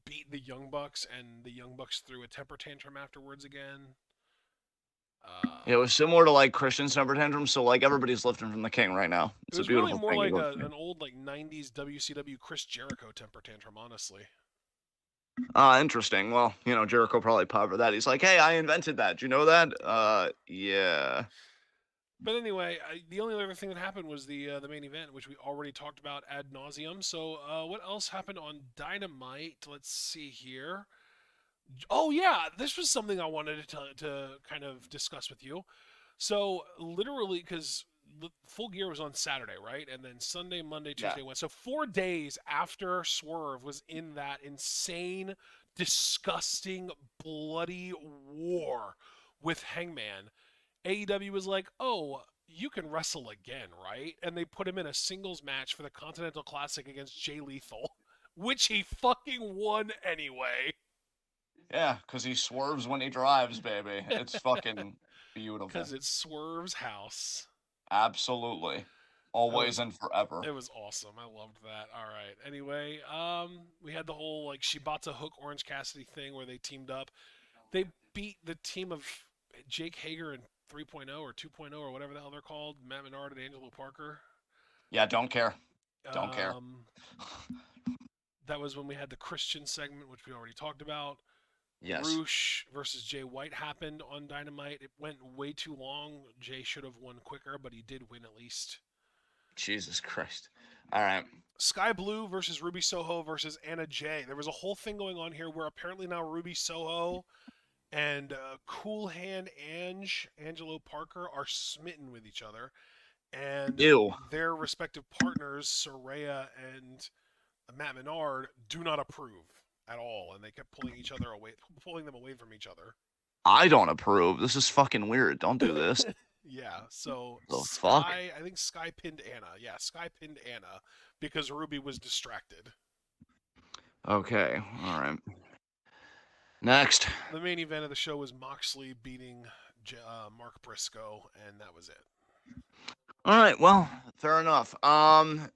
beat the Young Bucks, and the Young Bucks threw a temper tantrum afterwards again. It was similar to like Christian's temper tantrum, so like everybody's lifting from the king right now. It It's a was really beautiful more thing to like go see. an old '90s WCW Chris Jericho temper tantrum, honestly. Interesting. Well, Jericho probably powered for that. He's like, hey, I invented that. Do you know that? Yeah. Yeah. But anyway, the only other thing that happened was the main event, which we already talked about ad nauseum. So what else happened on Dynamite? Let's see here. Oh yeah, this was something I wanted to kind of discuss with you. So literally, because Full Gear was on Saturday, right? And then Sunday, Monday, Yeah. Tuesday, Wednesday. So 4 days after Swerve was in that insane, disgusting, bloody war with Hangman, AEW was like, "Oh, you can wrestle again, right?" And they put him in a singles match for the Continental Classic against Jay Lethal, which he fucking won anyway. Yeah, because he swerves when he drives, baby. It's fucking Because beautiful. it's Swerve's house. Absolutely. It Always was and forever. It was awesome. I loved that. All right. Anyway, we had the whole like Shibata Hook Orange Cassidy thing where they teamed up. They beat the team of Jake Hager and 3.0 or 2.0 or whatever the hell they're called, Matt Menard and Angelo Parker. Yeah, don't care. Don't care. Um, that was when we had the Christian segment, which we already talked about. Yes. Roosh versus Jay White happened on Dynamite. It went way too long. Jay should have won quicker, but he did win at least. Jesus Christ. All right. Sky Blue versus Ruby Soho versus Anna Jay. There was a whole thing going on here where apparently now Ruby Soho and Cool Hand Angelo Parker, are smitten with each other, and Ew. their respective partners, Soraya and Matt Menard, do not approve at all, and they kept pulling them away from each other. I don't approve. This is fucking weird. Don't do this. Yeah, so The fuck? I think Sky pinned Anna. Yeah, Sky pinned Anna because Ruby was distracted. Okay. All right. Next. The main event of the show was Moxley beating Mark Briscoe, and that was it. All right. Well, fair enough.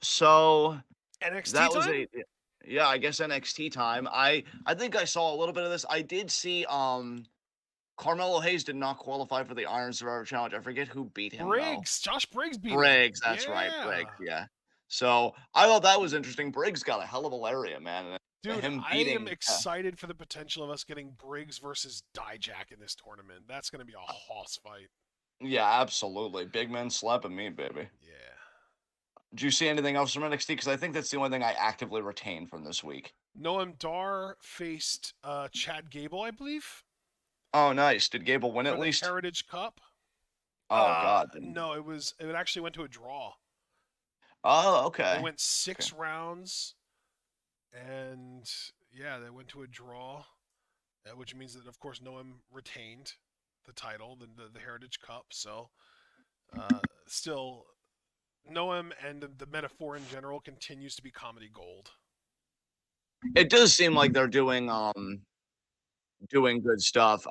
So NXT that was time? yeah, I guess NXT time. I think I saw a little bit of this. I did see Carmelo Hayes did not qualify for the Iron Survivor Challenge. I forget who beat him though. Josh Briggs beat him. Briggs, that's right, Yeah. Briggs, yeah. So I thought that was interesting. Briggs got a hell of a lariat, man. And Dude, him I am beating, excited for the potential of us getting Briggs versus Dijak in this tournament. That's going to be a hoss fight. yeah, absolutely. Big men slapping me, baby. Yeah. Did you see anything else from NXT? Because I think that's the only thing I actively retained from this week. Noam Dar faced Chad Gable, I believe, Oh, nice. Did Gable win for at the least? Heritage Cup. Oh God. No, it actually went to a draw. Oh, They okay. went Okay. 6 rounds, and yeah, they went to a draw, which means that of course Noam retained the title, the Heritage Cup. So still, Noam and the metaphor in general continues to be comedy gold. It does seem like they're doing good stuff.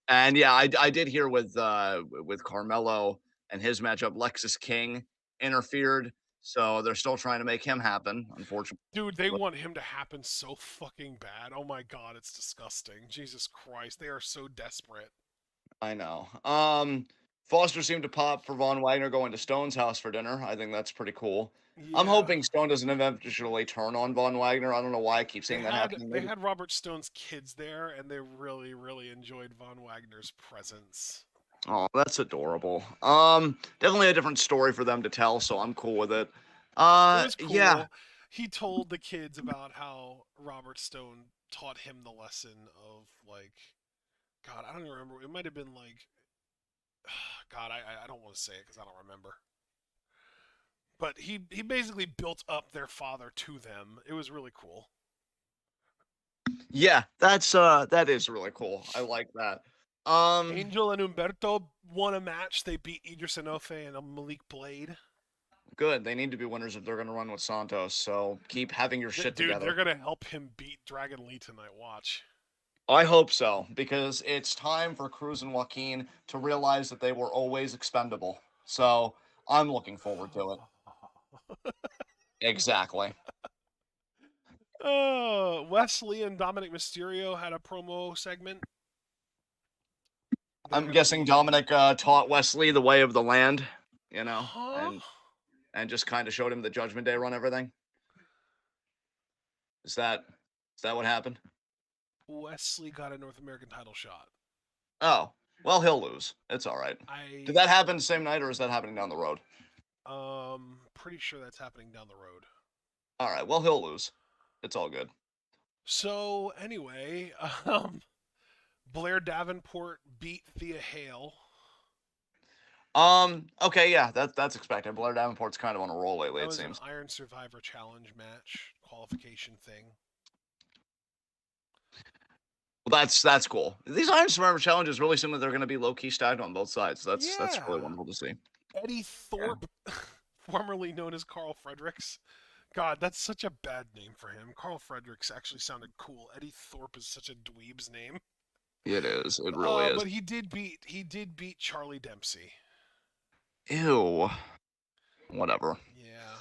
And yeah, I did hear with Carmelo and his matchup, Lexus King interfered, so they're still trying to make him happen, unfortunately. Dude, they want him to happen so fucking bad. Oh my god, it's disgusting. Jesus Christ, they are so desperate. I know. Foster seemed to pop for Von Wagner going to Stone's house for dinner. I think that's pretty cool. I'm Yeah. hoping Stone doesn't eventually turn on Von Wagner. I don't know why I keep They seeing that had happening. they Maybe. had Robert Stone's kids there, and they really, really enjoyed Von Wagner's presence. Oh, that's adorable. Definitely a different story for them to tell, so I'm cool with it. It was Yeah, cool. He told the kids about how Robert Stone taught him the lesson of like, God, I don't even remember. It might have been like, God, I don't want to say it because I don't remember. But he basically built up their father to them. It was really cool. yeah, that is really cool. I like that. Um, Angel and Umberto won a match. They beat Idris Enofe and Malik Blade. Good. They need to be winners if they're going to run with Santos. So keep having your shit Dude, together. they're gonna help him beat Dragon Lee tonight. Watch. I hope so because it's time for Cruz and Joaquin to realize that they were always expendable. So I'm looking forward to it. Exactly. Wesley and Dominic Mysterio had a promo segment. They're I'm gonna guessing be, Dominic taught Wesley the way of the land, you know, huh? and just kind of showed him the Judgment Day run everything. Is that is that what happened? Wesley got a North American title shot. Oh, well, he'll lose. It's all right. Did I that happen the same night, or is that happening down the road? pretty sure that's happening down the road. All right. Well, he'll lose. It's all good. So anyway, Blair Davenport beat Thea Hale. Okay, yeah, that's expected. Blair Davenport's kind of on a roll lately, That it was an seems. Iron Survivor Challenge match qualification thing. Well, that's cool. These Iron Survivor challenges really seem like they're going to be low key stacked on both sides. That's really Yeah. wonderful to see. Eddie Yeah, Thorpe, formerly known as Carl Fredericks. God, that's such a bad name for him. Carl Fredericks actually sounded cool. Eddie Thorpe is such a dweeb's name. it is. It really is. But he did beat Charlie Dempsey. Ew. Whatever. Yeah,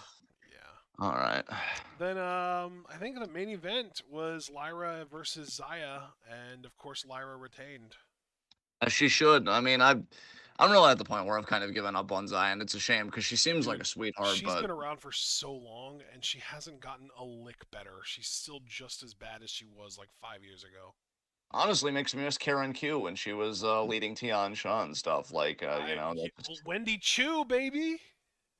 yeah. All right. Then I think the main event was Lyra versus Zaya, and of course Lyra retained. She should. I mean, I'm really at the point where I've kind of given up on Zion. It's a shame because she seems like Dude, a sweetheart, she's but been around for so long and she hasn't gotten a lick better. She's still just as bad as she was like 5 years ago. honestly makes me miss Karen Q when she was leading Tian Sha and stuff. Like, Wendy Chu, baby.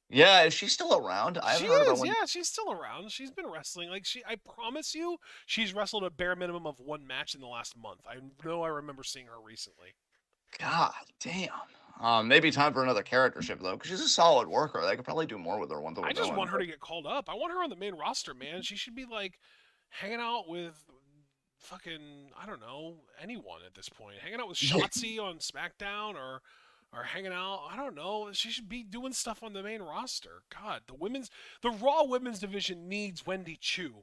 yeah, is she still around? I She haven't heard about is, when. yeah. She's still around. She's been wrestling. I promise you, she's wrestled a bare minimum of one match in the last month. I know I remember seeing her recently. God damn. Maybe time for another character ship though, because she's a solid worker. They could probably do more with her once we're I just doing. want her But to get called up. I want her on the main roster, man. She should be like hanging out with fucking I don't know anyone at this point. Hanging out with yeah, Shotzi on SmackDown or hanging out. I don't know. She should be doing stuff on the main roster. God, the Raw women's division needs Wendy Chu.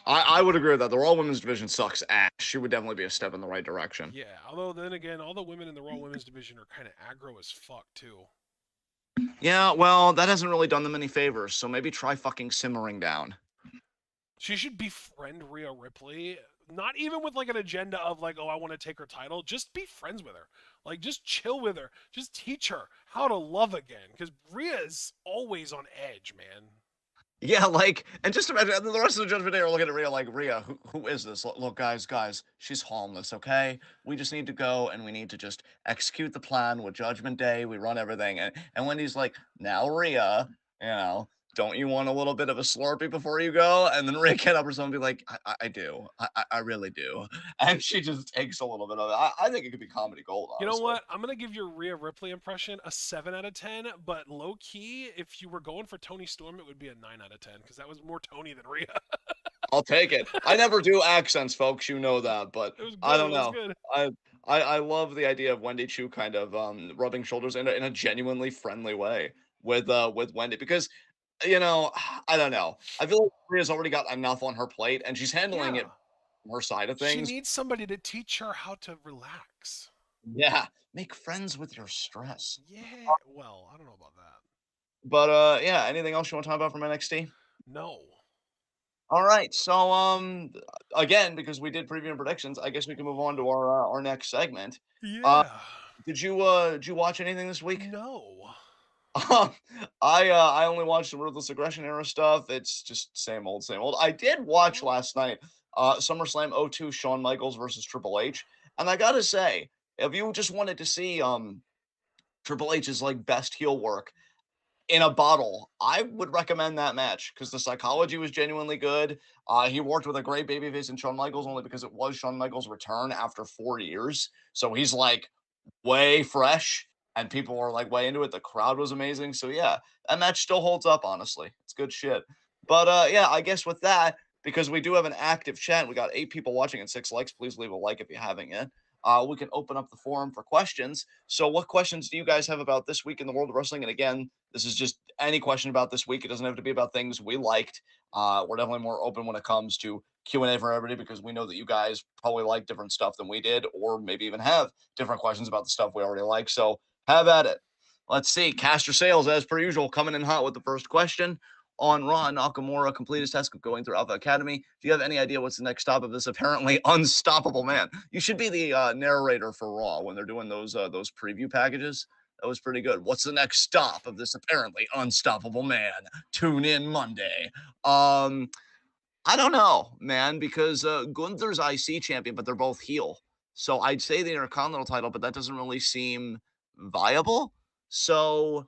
I would agree with that. The Raw Women's division sucks ass. She would definitely be a step in the right direction. Yeah, although then again, all the women in the Raw women's division are kind of aggro as fuck too. Yeah, well, that hasn't really done them any favors. So maybe try fucking simmering down. She should befriend Rhea Ripley, not even with like an agenda of like, oh, I want to take her title. Just be friends with her. Like, just chill with her. Just teach her how to love again. Because Rhea is always on edge, man. Yeah, like, and just imagine the rest of the Judgment Day are looking at Rhea like, Rhea, who is this? Look, guys, she's harmless, okay? We just need to go and we need to just execute the plan with Judgment Day. We run everything. And Wendy's like, now, Rhea, don't you want a little bit of a Slurpee before you go? And then Rhea get up or something and be like, I do. I really do. And she just takes a little bit of it. I think it could be comedy gold, You know honestly. what? I'm gonna give your Rhea Ripley impression a 7 out of 10. But low key, if you were going for Tony Storm, it would be a 9 out of 10 because that was more Tony than Rhea. I'll take it. I never do accents, folks. You know that, but It was I good. It don't was know. good. I love the idea of Wendy Chu kind of rubbing shoulders in a genuinely friendly way with Wendy because I don't know. I feel like Maria's already got enough on her plate and she's handling it Yeah. from her side of She things. needs somebody to teach her how to relax. Yeah, make friends with your stress. Yeah. Well, I don't know about that. But yeah, anything else you want to talk about from NXT? No. All right, so again, because we did preview and predictions, I guess we can move on to our next segment. Uh, Yeah. did you watch anything this week? No. Um, I only watched the Ruthless Aggression era stuff. It's just same old, same old. I did watch Well, last night SummerSlam '02 Shawn Michaels versus Triple H, and I gotta say, if you just wanted to see Triple H's like best heel work in a bottle, I would recommend that match because the psychology was genuinely good. He worked with a great babyface in Shawn Michaels only because it was Shawn Michaels' return after 4 years, so he's like way fresh and people were like way into it. The crowd was amazing. So yeah, that match still holds up, honestly. It's good shit. But yeah, I guess with that, because we do have an active chat, we got 8 people watching and 6 likes. Please leave a like if you haven't yet. We can open up the forum for questions. So, what questions do you guys have about this week in the world of wrestling? And again, this is just any question about this week. It doesn't have to be about things we liked. We're definitely more open when it comes to Q&A for everybody because we know that you guys probably like different stuff than we did, or maybe even have different questions about the stuff we already like. So have at it. Let's see. Caster Sales, as per usual, coming in hot with the first question. On Raw, Nakamura completed his task of going through Alpha Academy. Do you have any idea what's the next stop of this apparently unstoppable man? You should be the narrator for Raw when they're doing those preview packages. That was pretty good. What's the next stop of this apparently unstoppable man? Tune in Monday. I don't know, man, because Gunther's IC champion, but they're both heel. So I'd say the Intercontinental title, but that doesn't really seem viable. So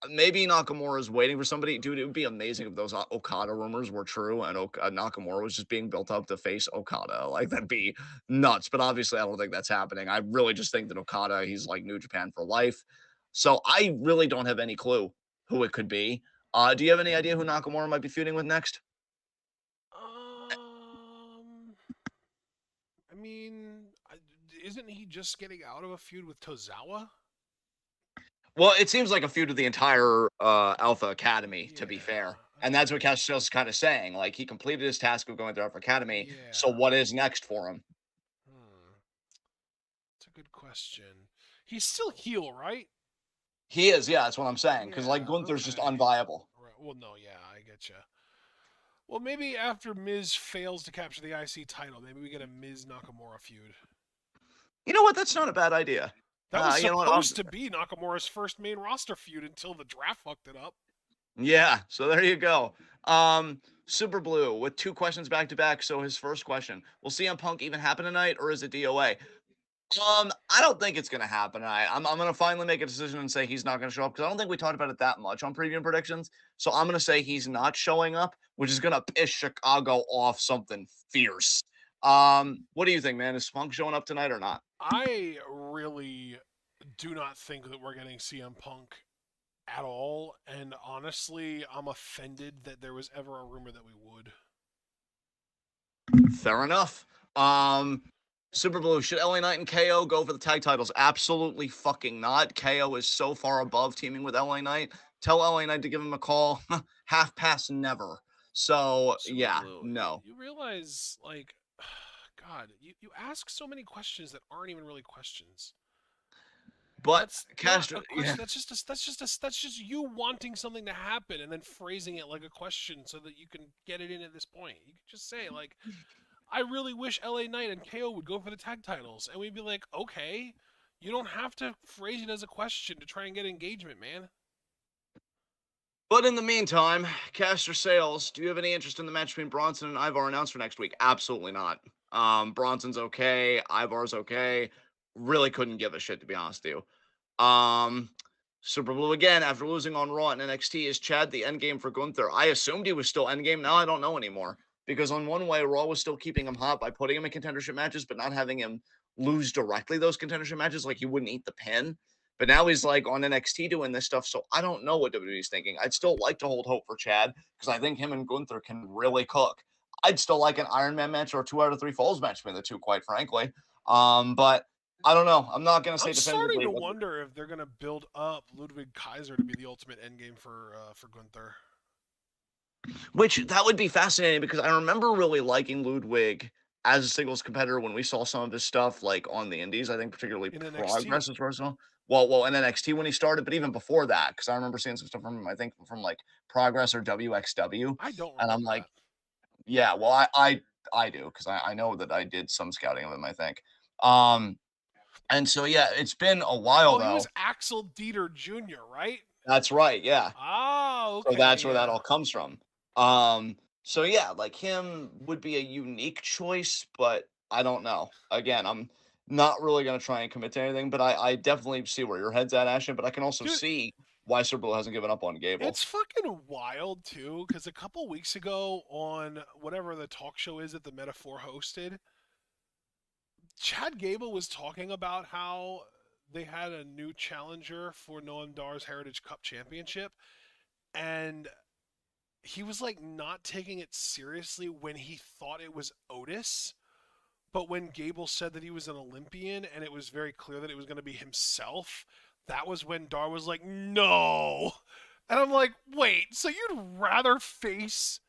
maybe Nakamura is waiting for somebody. Dude, it would be amazing if those Okada rumors were true and Nakamura was just being built up to face Okada. Like, that'd be nuts. But obviously, I don't think that's happening. I really just think that Okada, he's like New Japan for life. So I really don't have any clue who it could be. Do you have any idea who Nakamura might be feuding with next? um, I mean, isn't he just getting out of a feud with Tozawa? Well, it seems like a feud of the entire Alpha Academy, to be Yeah. fair. And that's what Okay. Castell's kind of saying. Like, he completed his task of going through Alpha Academy. So, Yeah. what is next for him? Hmm. That's a good question. He's still heel, right? He is, yeah, that's what I'm saying. Because, like, Yeah. Gunther's just Okay. unviable. Right. Well, no. Yeah, I get you. Well, maybe after Miz fails to capture the IC title, maybe we get a Miz Nakamura feud. You know what? That's not a bad idea. That was You know what? supposed to be Nakamura's first main roster feud until the draft fucked it up. Yeah, so there you go. Super Blue with 2 questions back to back. So, his first question: will CM Punk even happen tonight, or is it DOA? I don't think it's gonna happen. I'm gonna finally make a decision and say he's not gonna show up because I don't think we talked about it that much on preview predictions. So I'm gonna say he's not showing up, which is gonna piss Chicago off something fierce. What do you think, man? Is Punk showing up tonight or not? I really do not think that we're getting CM Punk at all, and honestly, I'm offended that there was ever a rumor that we would. Fair enough. Um, Super Blue, should LA Knight and KO go for the tag titles? Absolutely fucking not. KO is so far above teaming with LA Knight. Tell LA Knight to give him a call. Half past never. So Super yeah, Blue, no. you realize, like, God, you ask so many questions that aren't even really questions. But That's not Castro, a yeah. question. That's just you wanting something to happen and then phrasing it like a question so that you can get it in at this point. You could just say like, "I really wish LA Knight and KO would go for the tag titles," and we'd be like, "Okay." You don't have to phrase it as a question to try and get engagement, man. But in the meantime, Caster Sales, do you have any interest in the match between Bronson and Ivar announced for next week? Absolutely not. Bronson's okay. Ivar's okay. Really couldn't give a shit, to be honest with you. Super Blue again, after losing on Raw and NXT, is Chad the endgame for Gunther? I assumed he was still endgame. Now I don't know anymore. Because on one way, Raw was still keeping him hot by putting him in contendership matches, but not having him lose directly those contendership matches. Like he wouldn't eat the pin. But now he's like on NXT doing this stuff. So I don't know what WWE's thinking. I'd still like to hold hope for Chad because I think him and Gunther can really cook. I'd still like an Iron Man match or a 2 out of 3 falls match between the two, quite frankly. But I don't know. I'm not going to say I'm starting definitively, to but wonder if they're gonna build up Ludwig Kaiser to be the ultimate endgame for Gunther. which that would be fascinating because I remember really liking Ludwig as a singles competitor when we saw some of his stuff like on the indies. I think particularly In NXT. Progress is personal. Well, in NXT when he started, but even before that, because I remember seeing some stuff from him, I think from like Progress or WXW. I don't And I'm remember like, that. yeah, well, I do, because I know that I did some scouting of him, I think. Um, And so yeah, it's been a while Oh, he was though. Axel Dieter Jr., right? That's right, yeah. Ah, So okay, that's where that yeah. all comes from. So yeah, like him would be a unique choice, but I don't know. Again, I'm not really gonna try and commit to anything, but I definitely see where your head's at, Ashton. But I can also Dude, see why Super Bowl hasn't given up on Gable. it's fucking wild too, because a couple weeks ago on whatever the talk show is that the Metaphor hosted, Chad Gable was talking about how they had a new challenger for Noam Dar's Heritage Cup Championship, and he was like not taking it seriously when he thought it was Otis. But when Gable said that he was an Olympian and it was very clear that it was going to be himself, that was when Dar was like, no. And I'm like, wait, so you'd rather face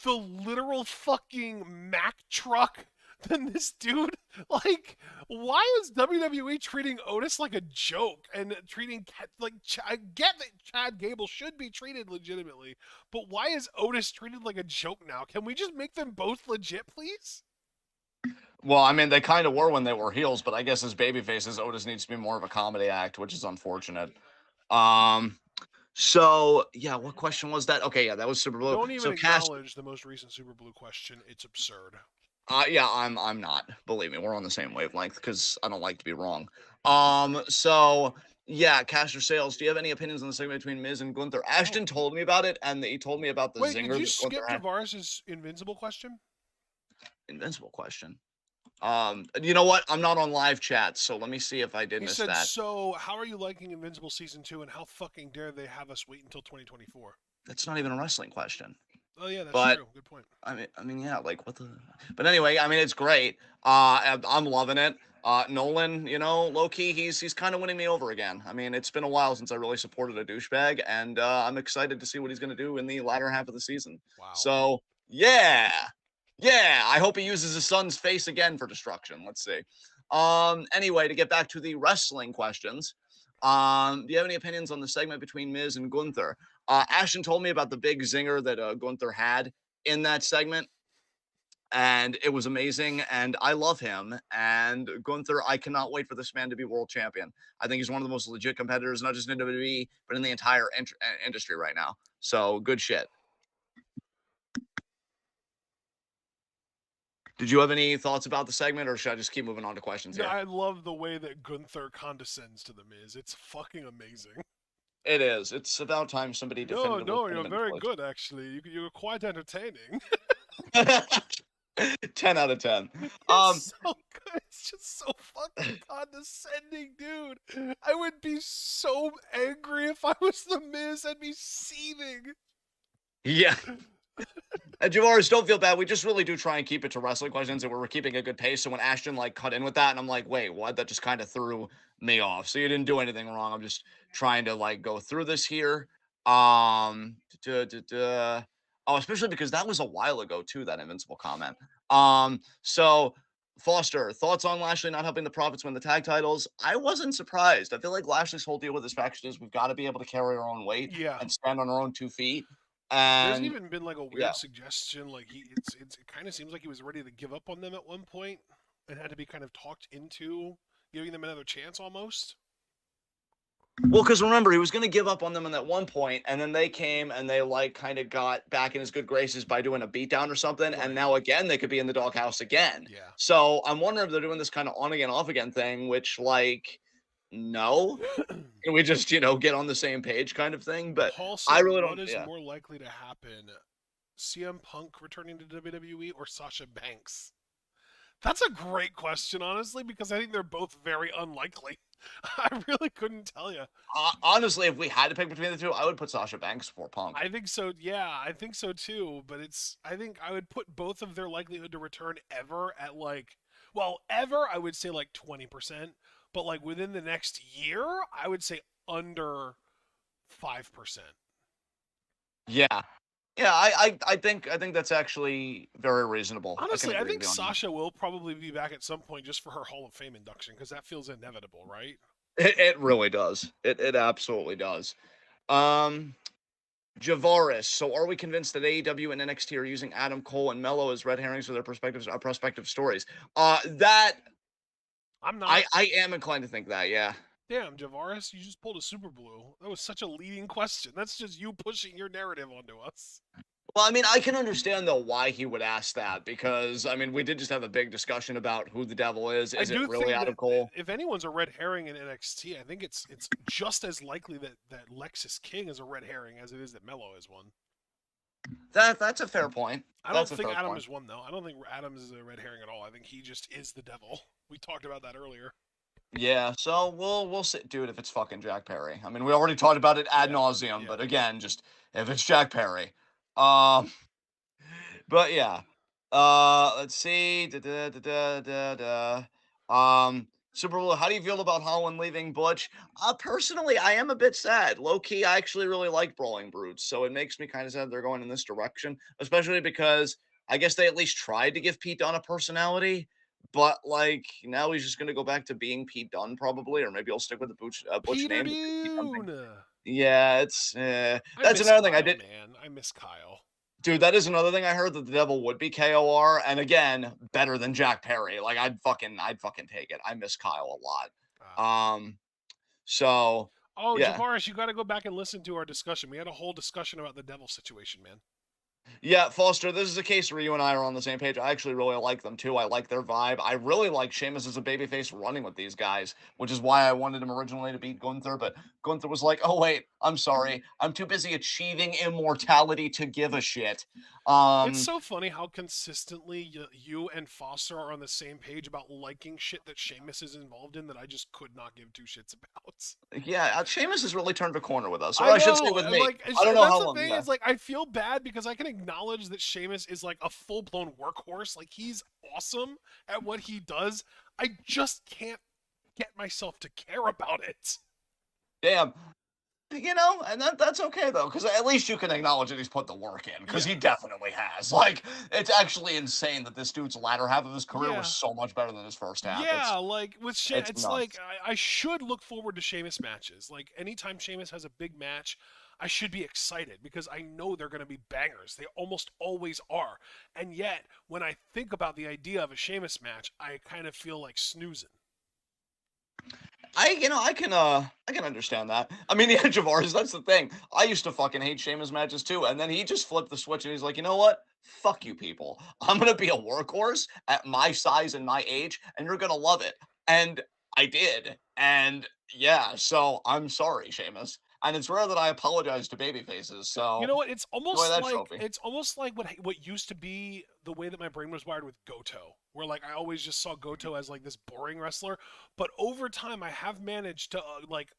the literal fucking Mack truck than this dude? Like, why is WWE treating Otis like a joke and treating like I get that Chad Gable should be treated legitimately, but why is Otis treated like a joke now? Can we just make them both legit, please? Well, I mean, they kind of were when they were heels, but I guess as baby faces, Otis needs to be more of a comedy act, which is unfortunate. Um, so yeah, what question was that? Okay, yeah, that was Super Blue. Don't even So Cass, acknowledge the most recent Super Blue question. It's absurd. yeah, I'm not. Believe me, we're on the same wavelength because I don't like to be wrong. So yeah, Caster Sales. Do you have any opinions on the segment between Miz and Gunther? Oh, Ashton told me about it, and he told me about the wait, did zinger you that Gunther skip had. Javaris's invincible question? Invincible question. You know what? I'm not on live chat, so let me see if I did He miss said, that. "So, how are you liking Invincible season 2 and how fucking dare they have us wait until 2024?" That's not even a wrestling question. Oh yeah, that's But true. Good point. I mean, yeah, like what the. But anyway, I mean, it's great. I'm loving it. Nolan, low key, he's kind of winning me over again. I mean, it's been a while since I really supported a douchebag, and I'm excited to see what he's going to do in the latter half of the season. Wow. So yeah, yeah, I hope he uses his son's face again for destruction. Let's see. Anyway, to get back to the wrestling questions, do you have any opinions on the segment between Miz and Gunther? Ashton told me about the big zinger that Gunther had in that segment, and it was amazing. And I love him. And Gunther, I cannot wait for this man to be world champion. I think he's one of the most legit competitors, not just in WWE, but in the entire industry right now. So good shit. Did you have any thoughts about the segment, or should I just keep moving on to questions No, here? I love the way that Gunther condescends to the Miz. It's fucking amazing. It is. It's about time somebody No, definitively no, put you're him in very place. good actually. You're quite entertaining. 10 out of 10. It's so good. It's just so fucking condescending, dude. I would be so angry if I was the Miz. I'd be seething. Yeah. And Javaris, don't feel bad. We just really do try and keep it to wrestling questions, and we're keeping a good pace. So when Ashton cut in with that, and I'm like, wait, what? That just kind of threw me off. So you didn't do anything wrong. I'm just trying to go through this here. Um, duh, duh, duh. Oh, especially because that was a while ago too. That invincible comment. So Foster, thoughts on Lashley not helping the Profits win the tag titles? I wasn't surprised. I feel like Lashley's whole deal with this faction is we've got to be able to carry our own weight Yeah. and stand on our own 2 feet. There's And even been like a yeah, weird suggestion, like it kind of seems like he was ready to give up on them at one point, and had to be kind of talked into giving them another chance almost. well, because remember, he was going to give up on them in that one point, and then they came and they kind of got back in his good graces by doing a beatdown or something, and Right. now again they could be in the doghouse again. Yeah. So I'm wondering if they're doing this kind of on again, off again thing, which no, can we just get on the same page kind of thing? But Paul I said, really "What don't. is Yeah, more likely to happen, CM Punk returning to WWE or Sasha Banks?" That's a great question, honestly, because I think they're both very unlikely. I really couldn't tell you. honestly, if we had to pick between the two, I would put Sasha Banks for Punk. I think so. Yeah, I think so too. But I think I would put both of their likelihood to return ever at ever, I would say like 20%. But like within the next year, I would say under 5%. Yeah, yeah, I think that's actually very reasonable. I can Honestly, I agree with think you on that. Sasha will probably be back at some point just for her Hall of Fame induction because that feels inevitable, right? It really does. It absolutely does. Um, Javaris. So, are we convinced that AEW and NXT are using Adam Cole and Mello as red herrings for their prospective stories? That I'm not. I am inclined to think that, yeah. Damn, Javaris, you just pulled a super blue. That was such a leading question. That's just you pushing your narrative onto us. Well, I mean, I can understand though why he would ask that because I mean, we did just have a big discussion about who the devil is. I Is it do really think Adam that Cole? if anyone's a red herring in NXT, I think it's just as likely that Lexus King is a red herring as it is that Mello is one. That's a fair point. I don't That's a think fair Adam point. is one though. I don't think Adams is a red herring at all. I think he just is the devil. We talked about that earlier. Yeah, so we'll see, dude. If it's fucking Jack Perry, I mean, we already talked about it ad Yeah, nauseum, yeah. but again, just if it's Jack Perry, um, but yeah. Let's see. Da, da, da, da, da, da. Super Bowl. How do you feel about Holland leaving Butch? Personally, I am a bit sad. Low key, I actually really like Brawling Brutes, so it makes me kind of sad they're going in this direction, especially because I guess they at least tried to give Pete Dunne a personality. But like now he's just gonna go back to being Pete Dunne probably, or maybe he'll stick with the Butch Peter name. Because Pete Dunne thing. Dune. Yeah, I that's miss another thing I Kyle, did. man. I miss Kyle. Dude, that is another thing I heard that the devil would be KOR, and again, better than Jack Perry. Like I'd fucking take it. I miss Kyle a lot. Uh, Um, so oh, yeah. Javaris, you got to go back and listen to our discussion. We had a whole discussion about the devil situation, man. Yeah, Foster, this is a case where you and I are on the same page. I actually really like them too. I like their vibe. I really like Sheamus as a babyface running with these guys, which is why I wanted him originally to beat Gunther. But Gunther was like, "Oh wait, I'm sorry, I'm too busy achieving immortality to give a shit." It's Um, so funny how consistently you and Foster are on the same page about liking shit that Sheamus is involved in that I just could not give two shits about. yeah, Sheamus has really turned a corner with us, or I I should say know, with me. like I don't know that's how the long. thing. Yeah. Is like I feel bad because I can acknowledge that Sheamus is like a full blown workhorse. Like he's awesome at what he does. I just can't get myself to care about it. Damn. And that's okay though, because at least you can acknowledge that he's put the work in, because Yeah, he definitely has. Like, it's actually insane that this dude's latter half of his career was yeah, so much better than his first half. yeah. Like with It's it's like nuts. I should look forward to Sheamus matches. Like anytime Sheamus has a big match, I should be excited because I know they're going to be bangers. They almost always are. And yet, when I think about the idea of a Sheamus match, I kind of feel like snoozing. I can understand that. I mean, the Edge of Ours, that's the thing. I used to fucking hate Sheamus matches too, and then he just flipped the switch and he's like, you know what? Fuck you people. I'm gonna be a workhorse at my size and my age, and you're gonna love it. And I did. And yeah, so I'm sorry, Sheamus. And it's rare that I apologize to baby faces, You so know what? enjoy that trophy. It's almost like what used to be the way that my brain was wired with Goto, where like I always just saw Goto as like this boring wrestler, but over time I have managed to like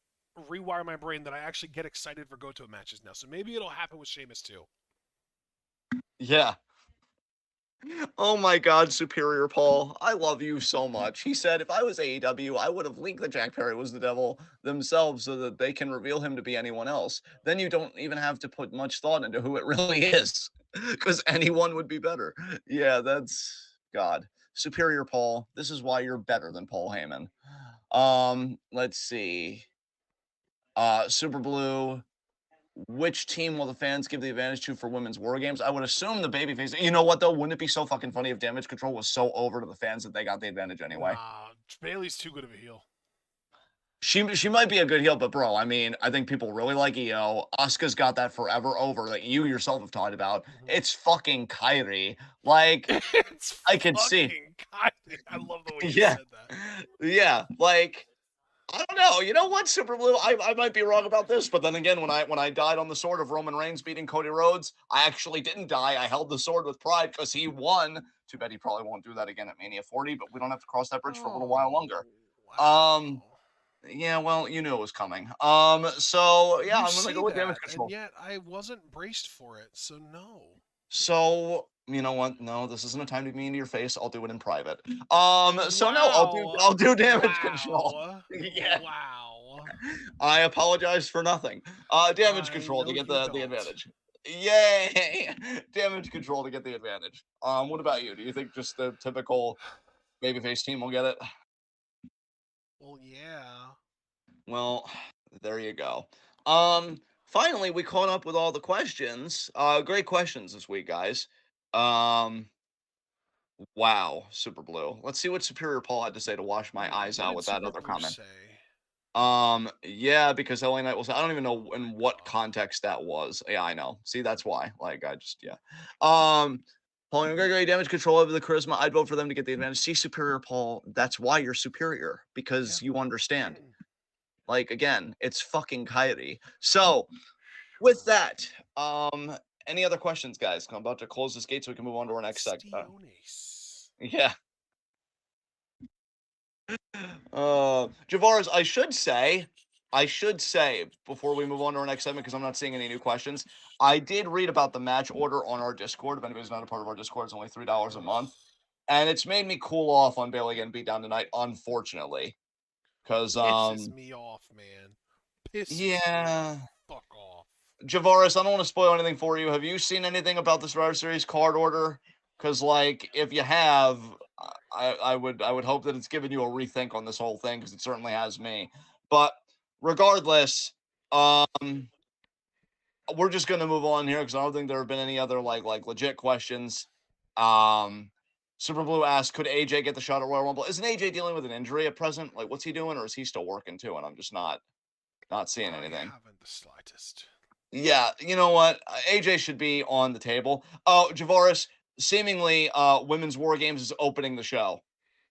rewire my brain that I actually get excited for Goto matches now. So maybe it'll happen with Sheamus too. Yeah. Oh my God, Superior Paul. I love you so much. He said, if I was AEW, I would have leaked that Jack Perry was the devil themselves so that they can reveal him to be anyone else. Then you don't even have to put much thought into who it really is because anyone would be better. Yeah, that's God. Superior Paul. This is why you're better than Paul Heyman. Let's see. Super Blue. Which team will the fans give the advantage to for women's war games? I would assume the babyface. You know what though? Wouldn't it be so fucking funny if Damage Control was so over to the fans that they got the advantage anyway? Nah, Bailey's too good of a heel. She might be a good heel, but bro, I mean, I think people really like Io. Asuka's got that forever over that you yourself have talked about. Mhm. It's fucking Kyrie. Like It's I could see. fucking Kylie. I love the way you Yeah, said that. yeah. Like I don't know. You know what, Super Blue? I might be wrong about this, but then again, when I died on the sword of Roman Reigns beating Cody Rhodes, I actually didn't die. I held the sword with pride because he won. Too bad he probably won't do that again at Mania 40, but we don't have to cross that bridge for a little while Oh longer. Um, wow. yeah, well, you knew it was coming. So yeah, You I'm gonna say go with damage that, and control. yet I wasn't braced for it, so no. So you know what? No, this isn't a time to be mean to your face. I'll do it in private. So no, Wow. I'll do damage control. Wow. Yeah. Wow. I apologize for nothing. Damage I control to know get you the don't. advantage. Yay! Damage control to get the advantage. What about you? Do you think just the typical babyface team will get it? Well, yeah. Well, there you go. Finally, we caught up with all the questions. Great questions this week, guys. Um, Wow, Super Blue. Let's see what Superior Paul had to say to wash my eyes What out did with that Super other Blue comment. say? Yeah, because LA Knight was. I don't even know in what Oh, context that was. Yeah, I know. See, that's why. Like, I just, yeah. Paul McGregor, damage control over the charisma. I'd vote for them to get the advantage. See, Superior Paul. That's why you're superior yeah. because you understand. Like, again, it's fucking Kyrie. So, with that, any other questions, guys? I'm about to close this gate so we can move on to our next segment. Bastiones. Yeah. Javaris, I should say before we move on to our next segment, because I'm not seeing any new questions. I did read about the match order on our Discord. If anybody's not a part of our Discord, it's only $3 a Ugh. month. And it's made me cool off on Bailey getting beat down tonight, unfortunately. Because Pisses me off, man. Pisses me the yeah. fuck off. Javaris, I don't want to spoil anything for you. Have you seen anything about the Survivor Series card order? Because, like, if you have, I would hope that it's given you a rethink on this whole thing because it certainly has me. But regardless, we're just gonna move on here because I don't think there have been any other like legit questions. Um, Super Blue asked, could AJ get the shot at Royal Rumble? Isn't AJ dealing with an injury at present? Like, what's he doing, or is he still working too? And I'm just not seeing I anything. haven't the slightest. Yeah, you know what? AJ should be on the table. Oh, Javaris, seemingly Women's War Games is opening the show.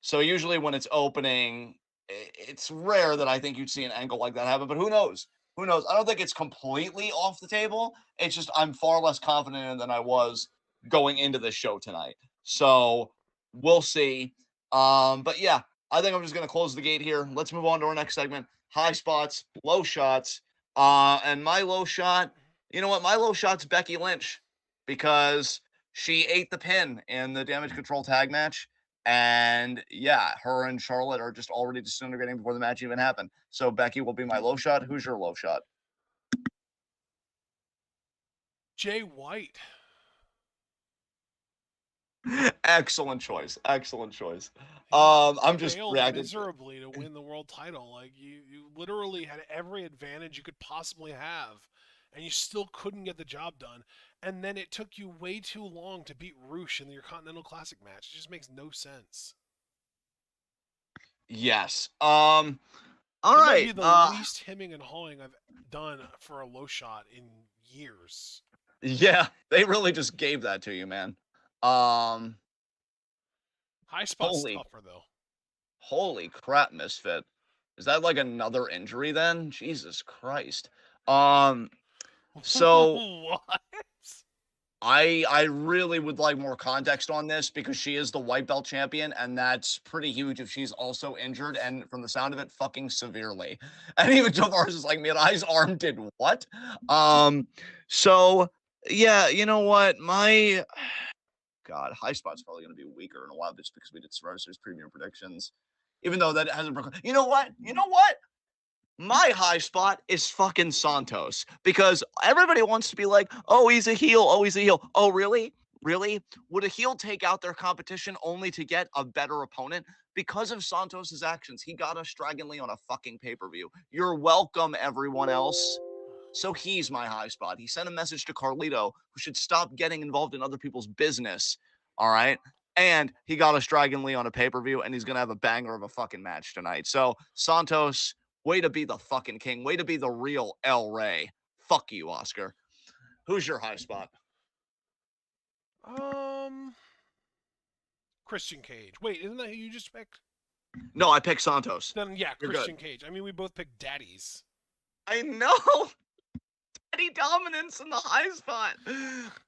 So usually when it's opening, it's rare that I think you'd see an angle like that happen, but who knows? Who knows? I don't think it's completely off the table. It's just I'm far less confident in it than I was going into this show tonight. So we'll see. But yeah, I think I'm just gonna close the gate here. Let's move on to our next segment. High spots, low shots. And my low shot, you know what? My low shot's Becky Lynch because she ate the pin in the damage control tag match. And yeah, her and Charlotte are just already disintegrating before the match even happened. So Becky will be my low shot. Who's your low shot? Jay White. Excellent choice. Excellent choice. He I'm just failed reacting. miserably to win the world title. Like you literally had every advantage you could possibly have, and you still couldn't get the job done. And then it took you way too long to beat Roosh in your Continental Classic match. It just makes no sense. Yes. All That might be right. the least hemming and hawing I've done for a low shot in years. Yeah, they really just gave that to you, man. Um, High spot's holy tougher though. Holy crap, Misfit. Is that like another injury then? Jesus Christ. Um, so What? I really would like more context on this because she is the white belt champion, and that's pretty huge if she's also injured, and from the sound of it, fucking severely. And even Tavares is like, Mirai's arm did what? Um, so yeah, you know what? My God, high spot's probably gonna be weaker in a while just because we did Survivor Series premium predictions. Even though that hasn't broken. You know what? You know what? My high spot is fucking Santos because everybody wants to be like, oh, he's a heel. Oh, he's a heel. Oh, really? Really? Would a heel take out their competition only to get a better opponent? Because of Santos's actions, he got us Dragon Lee on a fucking pay per view. You're welcome, everyone else. So he's my high spot. He sent a message to Carlito, who should stop getting involved in other people's business. All right. And he got us Dragon Lee on a pay per view, and he's going to have a banger of a fucking match tonight. So, Santos, way to be the fucking king. Way to be the real El Rey. Fuck you, Oscar. Who's your high spot? Um, Christian Cage. Wait, isn't that who you just picked? No, I picked Santos. Then yeah, You're good. Christian Cage. I mean, we both picked daddies. I know. Eddie dominance in the high spot.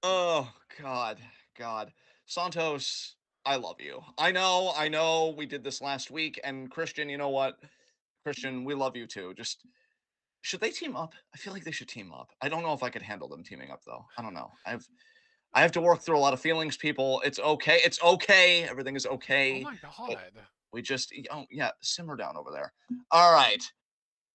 Oh, God. God. Santos, I love you. I know we did this last week. And Christian, you know what? Christian, we love you too. Just should they team up? I feel like they should team up. I don't know if I could handle them teaming up though. I don't know. I have to work through a lot of feelings, people. It's okay. It's okay. Everything is Oh okay. my But god. we just oh yeah, simmer down over there. All right.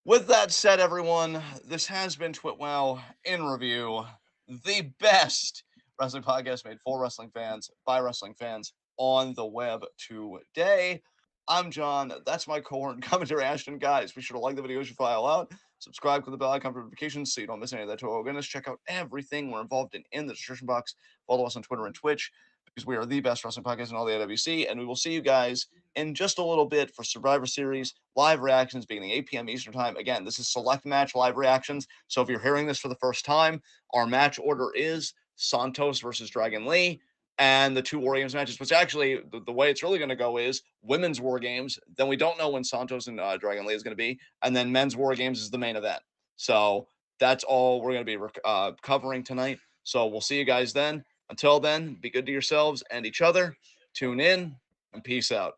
With that said, everyone, this has been TwitWoW in review, the best wrestling podcast made for wrestling fans by wrestling fans on the web today. I'm John. That's my cohort and commentary, Ashton. Guys, be sure to like the video as you file out. Subscribe, click the bell icon for notifications so you don't miss any of that. To goodness, check out everything we're involved in the description box. Follow us on Twitter and Twitch. because we are the best wrestling podcast in all the AWC, and we will see you guys in just a little bit for Survivor Series live reactions beginning 8 p.m. Eastern Time. Again, this is select match live reactions. So if you're hearing this for the first time, our match order is Santos versus Dragon Lee and the two War Games matches, which actually the way it's really going to go is women's War Games. Then we don't know when Santos and Dragon Lee is going to be. And then men's War Games is the main event. So that's all we're going to be covering tonight. So we'll see you guys then. Until then, be good to yourselves and each other. Tune in and peace out.